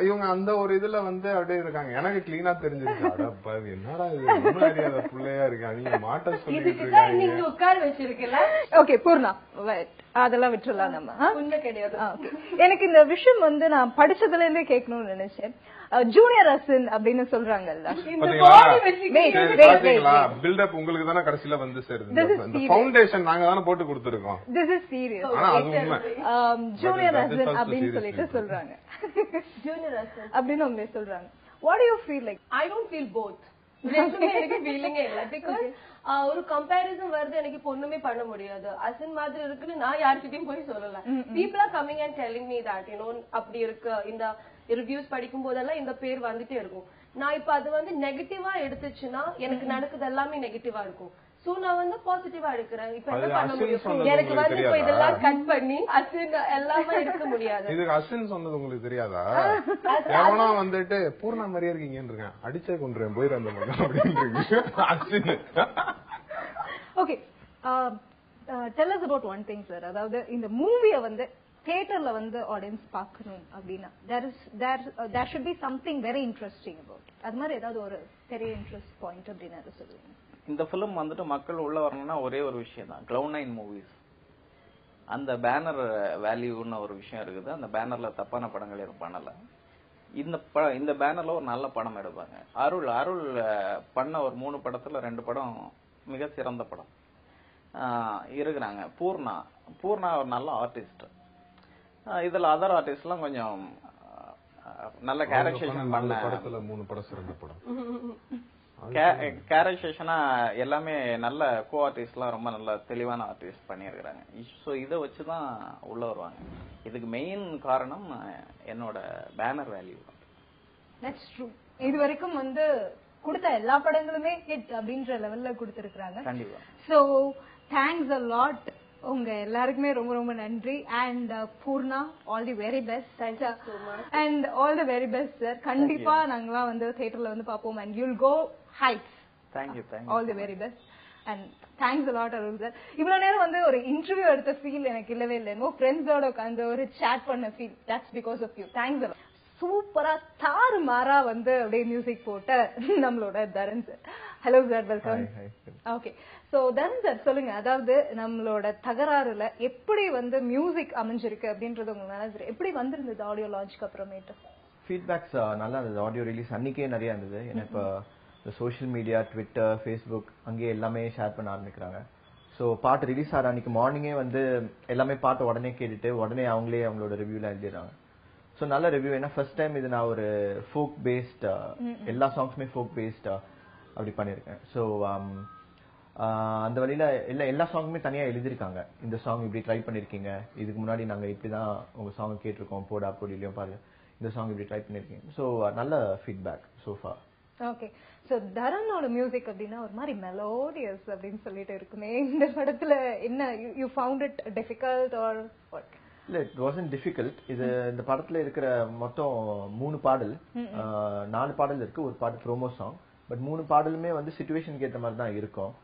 இவங்க அந்த ஒரு இதுல வந்து அப்படியே இருக்காங்க. எனக்கு கிளீனா தெரிஞ்சிருச்சு. அடப்பா என்னடா இது ஒன்னும் அறியாத பிள்ளையா இருக்காங்க நீங்க மாட்ட சொல்லிட்டு இருக்காங்க. ஓகே பூர்ணா அதெல்லாம் விட்டுறலாம் நம்ம. எனக்கு இந்த விஷயம் வந்து நான் படிச்சதுல இருந்தே கேட்கணும்னு நினைச்சேன். ஜூனியர் அசின் அப்படின்னு சொல்றாங்கல்ல. பில்டப் உங்களுக்கு தானே கடைசியில வந்து சேருது. ஃபவுண்டேஷன் நாங்க தானே போட்டு கொடுத்துருக்கோம். This is serious. Junior Asin அப்படின்னு சொல்லிட்டு சொல்றாங்க. ஜூனியர் அசின் அப்படின்னு உங்களே சொல்றாங்க. What do you feel like? I don't feel both. எனக்கு ஃபீலிங்கே இல்ல. பிகாஸ் ஒரு கம்பேரிசன் வருது எனக்கு இப்ப ஒண்ணுமே பண்ண முடியாது. அசின் மாதிரி இருக்குன்னு நான் யார்கிட்டயும் போய் சொல்லல. People are coming and telling me that you know அப்படி இருக்கு. இந்த ரிவ்யூஸ் படிக்கும் போதெல்லாம் இந்த பேர் வந்துட்டே இருக்கும். நான் இப்ப அது வந்து நெகட்டிவா எடுத்துச்சுன்னா எனக்கு நடக்குது எல்லாமே நெகட்டிவா இருக்கும். சோ நான் வந்து பாசிட்டிவா எடுக்கிறேன். இப்ப என்ன பண்ண முடியும்? எனக்கு வந்து இப்ப இதெல்லாம் கட் பண்ணி அசின் எல்லாமே எடுக்க முடியாது. இதுக்கு அசின் சொன்னது உங்களுக்கு தெரியாதா? எவனா வந்துட்டு பூர்ணா மாதிரியே இருக்கீங்கன்னு இருக்கேன். அடிச்சே கொண்டுறேன் போயிரு அந்த மாதிரி அப்படின்னு Asin. Okay tell us about one thing sir. அதாவது இந்த மூவியை வந்து தியேட்டர்ல வந்து ஆடியன்ஸ் பார்க்கணும் அப்படின்னா there should be something very interesting about it. அது மாதிரி ஏதாவது ஒரு பெரிய இன்ட்ரெஸ்ட் பாயிண்ட் அப்படின்னு சொல்லுவீங்க? இந்த பிலிம் வந்துட்டு மக்கள் உள்ள வரணும்னா ஒரே ஒரு விஷயம் தான். Cloud9 மூவிஸ் அந்த பேனர் வேல்யூன்னு ஒரு விஷயம் இருக்குது. அந்த பேனர்ல தப்பான படங்கள் எதுவும் பண்ணல. இந்த பேனர்ல ஒரு நல்ல படம் எடுப்பாங்க. அருள் பண்ண ஒரு 3 படத்துல 2 படம் மிக சிறந்த படம் இருக்கிறாங்க. பூர்ணா ஒரு நல்ல ஆர்டிஸ்ட். இதுல அதர் ஆர்டிஸ்ட் எல்லாம் கொஞ்சம் நல்ல கேரக்டரைசேஷன் பண்ண படத்துல 3 படம் சிறந்த படம். கேரக்டரைசேஷனா எல்லாமே நல்ல கோ ஆர்டிஸ்ட் எல்லாம் ரொம்ப நல்ல தெளிவான ஆர்டிஸ்ட் பண்ணியிருக்கிறாங்க. சோ இதை வச்சுதான் உள்ள வருவாங்க. இதுக்கு மெயின் காரணம் என்னோட பேனர் வேல்யூ. That's true. இது வரைக்கும் வந்து கொடுத்த எல்லா படங்களுமே ஹிட் அப்படின்ற லெவல்ல கொடுத்திருக்காங்க. கண்டிப்பா. So thanks a lot. உங்க எல்லாருக்குமே ரொம்ப ரொம்ப நன்றி. And Poorna all the very best. And all the very best sir. கண்டிப்பா நாங்களாம் வந்து தியேட்டர்ல வந்து பாப்போம். And you'll go heights. Thank you. All the very best. And thanks a lot Arul sir. இவ்வளவு நேரம் வந்து ஒரு இன்டர்வியூ எடுத்த ஃபீல் எனக்கு இல்லவே இல்லை. என்னமோ ஃப்ரெண்ட்ஸோட உட்காந்து ஒரு சாட் பண்ண feel. That's because of you. Thanks a lot. சூப்பரா தாறு மாறா வந்து அப்படியே மியூசிக் போட்ட நம்மளோட Dharan sir. Hello sir, welcome. Okay, so Dharan sir சொல்லுங்க, அதாவது நம்மளோட தகராறுல எப்படி வந்து மியூசிக் அமைஞ்சிருக்கு அப்படின்றது உங்க மேனேஜர் எப்படி வந்திருந்தது ஆடியோ லான்ச்க்கு அப்புறமேட்டு? ஃபீட்பேக்ஸ் நல்லா இருந்தது. ஆடியோ ரிலீஸ் அன்னைக்கே நிறைய இருந்தது. ஏன்னா இப்போ சோஷியல் மீடியா, ட்விட்டர், ஃபேஸ்புக் அங்கேயே எல்லாமே ஷேர் பண்ண ஆரம்பிக்கிறாங்க. ஸோ பாட்டு ரிலீஸ் ஆகிற அன்னைக்கு மார்னிங்கே வந்து எல்லாமே பாட்டு உடனே கேட்டுட்டு உடனே அவங்களோட ரிவ்யூல எழுதிடுறாங்க. ஸோ நல்ல ரிவ்யூ. ஏன்னா ஃபர்ஸ்ட் டைம் இது நான் ஒரு ஃபோக் பேஸ்ட் எல்லா சாங்ஸுமே ஃபோக் பேஸ்ட் அப்படி பண்ணியிருக்கேன். ஸோ அந்த வழியில எல்லா சாங்குமே தனியா எழுதிருக்காங்க. இந்த சாங் இப்படி ட்ரை பண்ணிருக்கீங்க, இதுக்கு முன்னாடி நாங்க இப்படிதான் உங்க சாங் கேட்டிருக்கோம், போடா போடிலையும் பாருங்க இந்த சாங் இப்படி ட்ரை பண்ணிருக்கீங்க. ஸோ நல்ல ஃபீட்பேக் சோஃபா. ஓகே. ஸோ தரனோட மியூசிக் அப்படின்னா ஒரு மாதிரி மெலோடியஸ் அப்படின்னு சொல்லிட்டு இருக்குமே, இந்த படத்துல என்ன you found it difficult R what? இல்ல, இட் வாசன்ட் டிஃபிகல்ட். இது இந்த படத்துல இருக்கிற மொத்தம் 3 பாடல், 4 பாடல் இருக்கு, ஒரு பாட்டு ப்ரோமோ சாங். பட் 3 பாடலுமே வந்து சிச்சுவேஷனுக்கு ஏற்ற மாதிரி தான் இருக்கும்.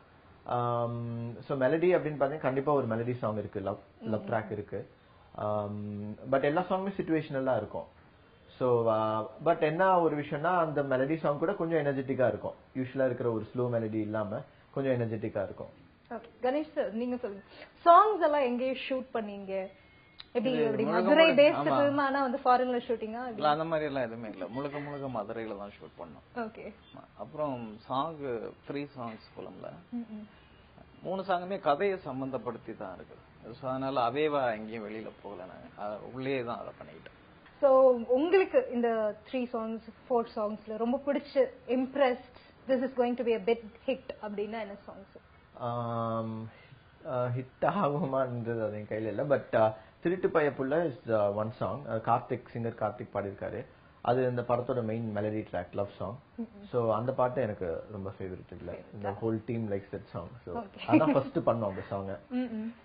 ஸோ மெலடி அப்படின்னு பார்த்தீங்கன்னா கண்டிப்பா ஒரு மெலடி சாங் இருக்கு, லவ் ட்ராக் இருக்கு. பட் எல்லா சாங்குமே சிச்சுவேஷனலா இருக்கும். ஸோ பட் என்ன ஒரு விஷயம்னா அந்த மெலடி சாங் கூட கொஞ்சம் எனர்ஜெட்டிக்கா இருக்கும். யூஸ்வலா இருக்கிற ஒரு ஸ்லோ மெலடி இல்லாம கொஞ்சம் எனர்ஜெட்டிக்கா இருக்கும். ஓகே. கணேஷ் சார் நீங்க சொல்லுங்க, சாங்ஸ் எல்லாம் எங்கேயும் ஷூட் பண்ணீங்க? எப்படி மதுரை பேஸ்ட் ஃபில்ம் ஆனா வந்து ஃபாரின்ல ஷூட்டிங்கா? இல்ல அந்த மாதிரி எல்லாம் எதுவுமே இல்ல, முழுக்க மதுரையில தான் ஷூட் பண்ணோம். ஓகே. அப்புறம் சாங் 3 சாங்ஸ் ஃபிலிம்ல 3 சாங்குமே கதையை சம்பந்தப்படுத்தி தான் இருக்கு. ஸோ அதனால அவேவா எங்கேயும் வெளியில போகல, நாங்க உள்ளே தான் அதை பண்ணிக்கிட்டோம். ஸோ உங்களுக்கு இந்த 3 சாங்ஸ் 4 சாங்ஸ்ல ரொம்ப பிடிச்ச impressed this is going to be a big hit அப்படின்னா என்ன சாங்ஸ்? ஹிட் ஆகுமான்றது அது என் கையில இல்ல. பட் திருட்டு பைய புள்ள is one song. Singer Karthik பாடியிருக்காரு. அது இந்த படத்தோட main melody track, love song. So அந்த பாட்டு எனக்கு ரொம்ப ஃபேவரட். இல்ல இந்த whole team likes that song. So அதான் ஃபர்ஸ்ட் பண்ணோம் அந்த சாங்.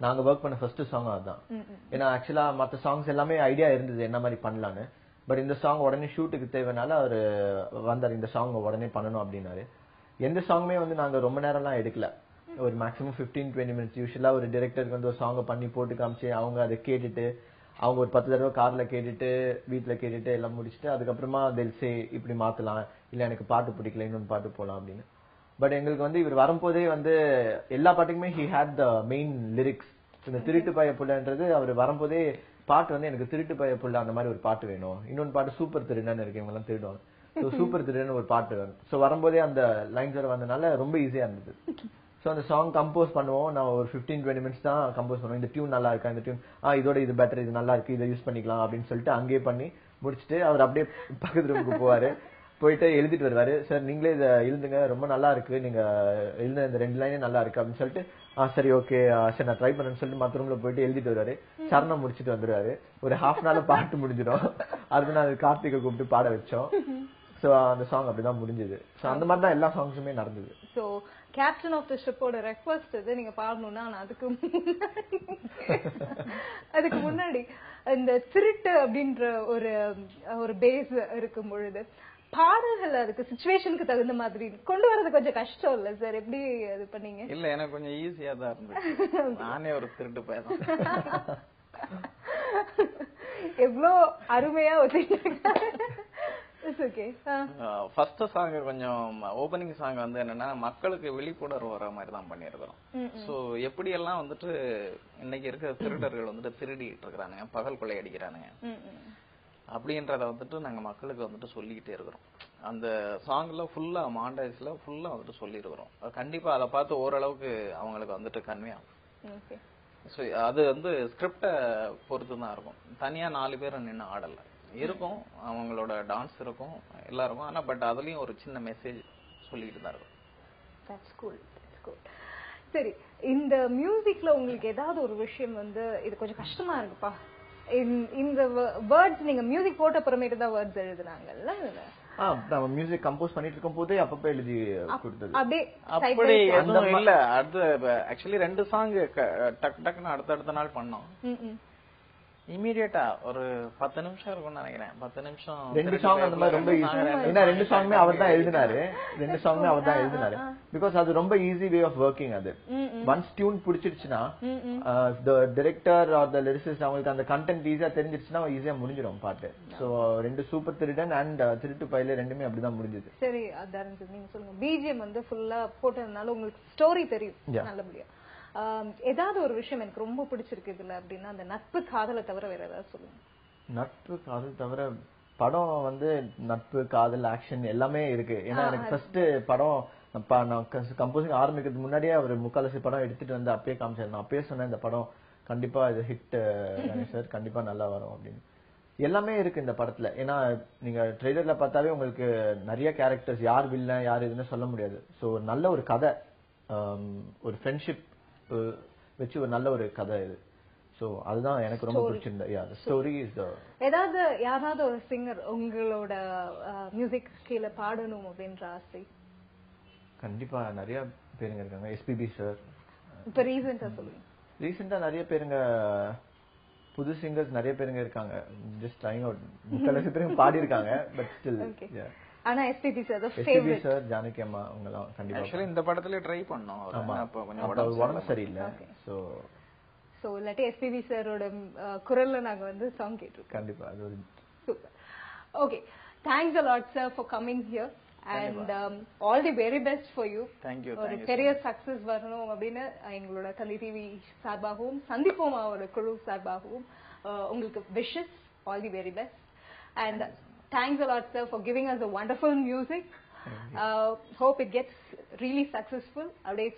நாங்க வர்க் பண்ண ஃபர்ஸ்ட் சாங் அதான். ஏன்னா ஆக்சுவலா மத்த சாங்ஸ் எல்லாமே ஐடியா இருந்தது என்ன மாதிரி பண்ணலான்னு. பட் இந்த சாங் உடனே ஷூட்டுக்கு தேவைனால அவரு வந்தார், இந்த சாங் உடனே பண்ணணும் அப்படின்னாரு. எந்த சாங்குமே வந்து நாங்க ரொம்ப நேரம்லாம் எடுக்கல, ஒரு மேக்ஸிமம் 15-20 மினிட்ஸ். யூஸ்வலா ஒரு டைரக்டருக்கு வந்து ஒரு சாங்கை பண்ணி போட்டு காமிச்சு அவங்க அதை கேட்டுட்டு அவங்க ஒரு 10 தடவை கார்ல கேட்டுட்டு வீட்டுல கேட்டுட்டு எல்லாம் முடிச்சுட்டு அதுக்கப்புறமா தெல்சே இப்படி மாத்தலாம், இல்ல எனக்கு பாட்டு பிடிக்கல இன்னொன்று பாட்டு போலாம் அப்படின்னு. பட் எங்களுக்கு வந்து இவர் வரும்போதே வந்து எல்லா பாட்டுக்குமே he had the main lyrics. இந்த திருட்டு பைய புள்ளன்றது அவர் வரும்போதே பாட்டு வந்து எனக்கு திருட்டு பைய புள்ள அந்த மாதிரி ஒரு பாட்டு வேணும், இன்னொன்று பாட்டு சூப்பர் திருடன்னு இருக்கு, இவங்க எல்லாம் திருடுவாங்க, சூப்பர் திருடன்னு ஒரு பாட்டு வேணும். ஸோ வரும்போதே அந்த லைன்ஸ் வர வந்தனால ரொம்ப ஈஸியா இருந்தது. ஸோ அந்த சாங் கம்போஸ் பண்ணுவோம், நான் ஒரு 15-20 மினிட்ஸ் தான் கம்போஸ் பண்ணுவோம். இந்த டியூன் நல்லா இருக்கா, இந்த டியூன் இதோட இது பெட்டர், இது நல்லா இருக்கு, இதை யூஸ் பண்ணிக்கலாம் அப்படின்னு சொல்லிட்டு அங்கேயே பண்ணி முடிச்சுட்டு அவர் அப்படியே பக்கத்து ரூமுக்கு போவாரு, போயிட்டு எழுதிட்டு வருவாரு. சார் நீங்களே இதை எழுதுங்க, ரொம்ப நல்லா இருக்கு, நீங்க எழுத இந்த 2 லைனே நல்லா இருக்கு அப்படின்னு சொல்லிட்டு சரி ஓகே சரி நான் ட்ரை பண்ணேன்னு சொல்லிட்டு மற்ற ரூம்ல போயிட்டு எழுதிட்டு வருவாரு. சரணம் முடிச்சுட்டு வந்துருவாரு. ஒரு ஹாஃப் அன் ஹவர் பாட்டு முடிஞ்சிடும். அடுத்து நான் கார்த்திகை கூப்பிட்டு பாட வச்சோம். சோ அந்த சாங் அப்படிதான் முடிஞ்சது. சோ அந்த மாதிரி தான் எல்லா சாங்ஸுமே நடந்தது. சோ கேப்டன் ஆஃப் தி ஷிப்போட ரெக்வெஸ்ட் இது நீங்க பாடணும்னா அதுக்கு முன்னாடி இந்த திருட்டு அப்படின்ற ஒரு பேஸ் இருக்கும் பொழுது பாடல்கள் அதுக்கு சிச்சுவேஷனுக்கு தகுந்த மாதிரி கொண்டு வரது கொஞ்சம் கஷ்டம் இல்ல சார்? எப்படி அது பண்ணீங்க? இல்ல எனக்கு கொஞ்சம் ஈஸியா தான் இருந்துச்சு. நானே ஒரு திருட்டு பையன். எவ்வளோ அருமையா வச்சிருக்கீங்க. ஃபர்ஸ்ட் சாங் கொஞ்சம் ஓபனிங் சாங் வந்து என்னன்னா மக்களுக்கு விழிப்புணர்வு வர மாதிரி தான் பண்ணிருக்கிறோம். சோ எப்படி எல்லாம் வந்துட்டு இன்னைக்கு இருக்கிற திருடர்கள் வந்துட்டு திருடிட்டு இருக்கிறானுங்க, பகல் கொள்ளை அடிக்கிறானுங்க அப்படின்றத வந்துட்டு நாங்க மக்களுக்கு வந்துட்டு சொல்லிக்கிட்டே இருக்கிறோம். அந்த சாங்ல ஃபுல்லா மாண்டேஜ்ல ஃபுல்லா வந்துட்டு சொல்லி இருக்கிறோம். கண்டிப்பா அதை பார்த்து ஓரளவுக்கு அவங்களுக்கு வந்துட்டு கன்வே ஆகும். ஸோ அது வந்து ஸ்கிரிப்டை பொறுத்து தான் இருக்கும். தனியா 4 பேர் நின்று ஆடல இருக்கும், அவங்களோட டான்ஸ் இருக்கும் எல்லாருக்கும். ஆனா பட் அதுலயும் ஒரு சின்ன மெசேஜ் சொல்லிட்டு தான் இருக்கும். That's cool. That's cool. சரி, இந்த மியூசிக்ல உங்களுக்கு ஏதாவது ஒரு விஷயம் வந்து இது கொஞ்சம் கஷ்டமா இருக்குப்பா, இந்த வேர்ட்ஸ் நீங்க மியூசிக் போட்ட அப்புறமேட்டு தான் வேர்ட்ஸ் எழுதுனாங்கல்ல? நம்ம மியூசிக் கம்போஸ் பண்ணிட்டு இருக்கும் போதே அப்பப்ப எழுதி கொடுத்தது. அப்படி எதுவும் இல்ல. அடுத்து ஆக்சுவலி 2 சாங் டக்குன்னு அடுத்த நாள் பண்ணோம். இமீடியட்டா ஒரு 10 நிமிஷம் இருக்கும்னு நினைக்கிறேன். 10 நிமிஷம் 2 சாங் அந்த மாதிரி ரொம்ப ஈஸி. ஏன்னா 2 சாங்குமே அவர் தான் எழுதினாரு. 2 சாங்குமே அவர் தான் எழுதினாரு. பிகாஸ் அது ரொம்ப ஈஸி வே ஆஃப் ஒர்க்கிங். அது ஒன்ஸ் டியூன் பிடிச்சிருச்சுன்னா the director or the lyricist அவங்களுக்கு அந்த கண்டென்ட் ஈஸியா தெரிஞ்சிருச்சுன்னா ஈஸியா முடிஞ்சிடும் பாட்டு. சோ 2 சூப்பர் திருடன் அண்ட் திருட்டு பையில ரெண்டுமே அப்படிதான் முடிஞ்சது. சரி, அதான் நீங்க சொல்லுங்க. பிஜிஎம் வந்து ஃபுல்லா போட்டதுனால உங்களுக்கு ஸ்டோரி தெரியும் நல்லபடியா. ஏதாவது ஒரு விஷயம் எனக்கு ரொம்ப பிடிச்சிருக்கு இதுல அப்படின்னா அந்த நட்பு காதலை தவிர வேற ஏதாவது சொல்லுங்க. நட்பு காதல் தவிர படம் வந்து நட்பு காதல் ஆக்ஷன் எல்லாமே இருக்கு. ஏன்னா எனக்கு ஃபர்ஸ்ட் படம் நான் கம்போசிங் ஆரம்பிக்கிறதுக்கு முன்னாடியே அவர் முக்கால்வாசி படம் எடுத்துட்டு வந்து அப்பயே காமிச்சாரு. நான் அப்பயே சொன்னேன் இந்த படம் கண்டிப்பா இது ஹிட் சார், கண்டிப்பா நல்லா வரும் அப்படின்னு. எல்லாமே இருக்கு இந்த படத்துல. ஏன்னா நீங்க ட்ரெய்லர்ல பார்த்தாவே உங்களுக்கு நிறைய கேரக்டர்ஸ், யார் வில்லன் யார் இதுன்னு சொல்ல முடியாது. சோ நல்ல ஒரு கதை, ஒரு ஃப்ரெண்ட்ஷிப் வச்சு ஒரு நல்ல ஒரு கதை இது. ஸோ அதுதான் எனக்கு ரொம்ப பிடிச்சிருந்தது. ஸ்டோரி இஸ் ஏதாவது யாராவது ஒரு சிங்கர் உங்களோட மியூசிக் கீழே பாடணும் அப்படின்ற ஆசை? கண்டிப்பா நிறைய பேருங்க இருக்காங்க. SPB sir. இப்ப ரீசெண்டா சொல்லுங்க. ரீசெண்டா நிறைய பேருங்க, புது சிங்கர்ஸ் நிறைய பேருங்க இருக்காங்க. Just trying out. முக்கால்வாசி பேருங்க பாடி இருக்காங்க. பட் ஸ்டில் ஆனா SPB sir SPB sir, Janaki அம்மா அவங்கலாம் கண்டிப்பா. ஆக்சுவலி இந்த படத்துல ட்ரை பண்ணோம். அப்ப கொஞ்சம் உடம்பு சரியில்லை. சோ இல்லாட்டி எஸ்பிபி சாரோட குரல்ல நாங்க வந்து சாங் கேட்டிருக்கோம். கண்டிப்பா அது ஒரு super. Okay, thanks a lot sir for coming here and all the very best for you. Thank you. ஒரு பெரிய சக்சஸ் வரணும் அப்படின்னு எங்களோட தந்தி டிவி சார்பாகவும் சந்திப்போமாவோட குழு சார்பாகவும் உங்களுக்கு wishes, all the very best and thanks a lot sir for giving us a wonderful music. Hope it gets really successful. அப்படியே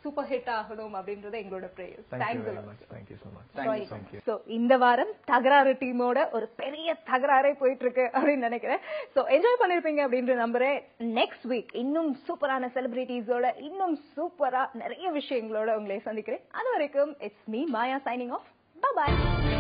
சூப்பர் ஹிட் ஆகணும் அப்படின்றது எங்களோட prayer. Thanks a lot. Thank you so much. Thank you. So இந்த வாரம் தகராறு டீமோட ஒரு பெரிய தகராறே போயிட்டு இருக்கு அப்படின்னு நினைக்கிறேன். சோ என்ஜாய் பண்ணிருப்பீங்க அப்படின்னு நம்புறேன். நெக்ஸ்ட் வீக் இன்னும் சூப்பரான செலிபிரிட்டிஸோட இன்னும் சூப்பரா நிறைய விஷயங்களோட உங்களை சந்திக்கிறேன். அது வரைக்கும் it's me Maya signing off. Bye bye.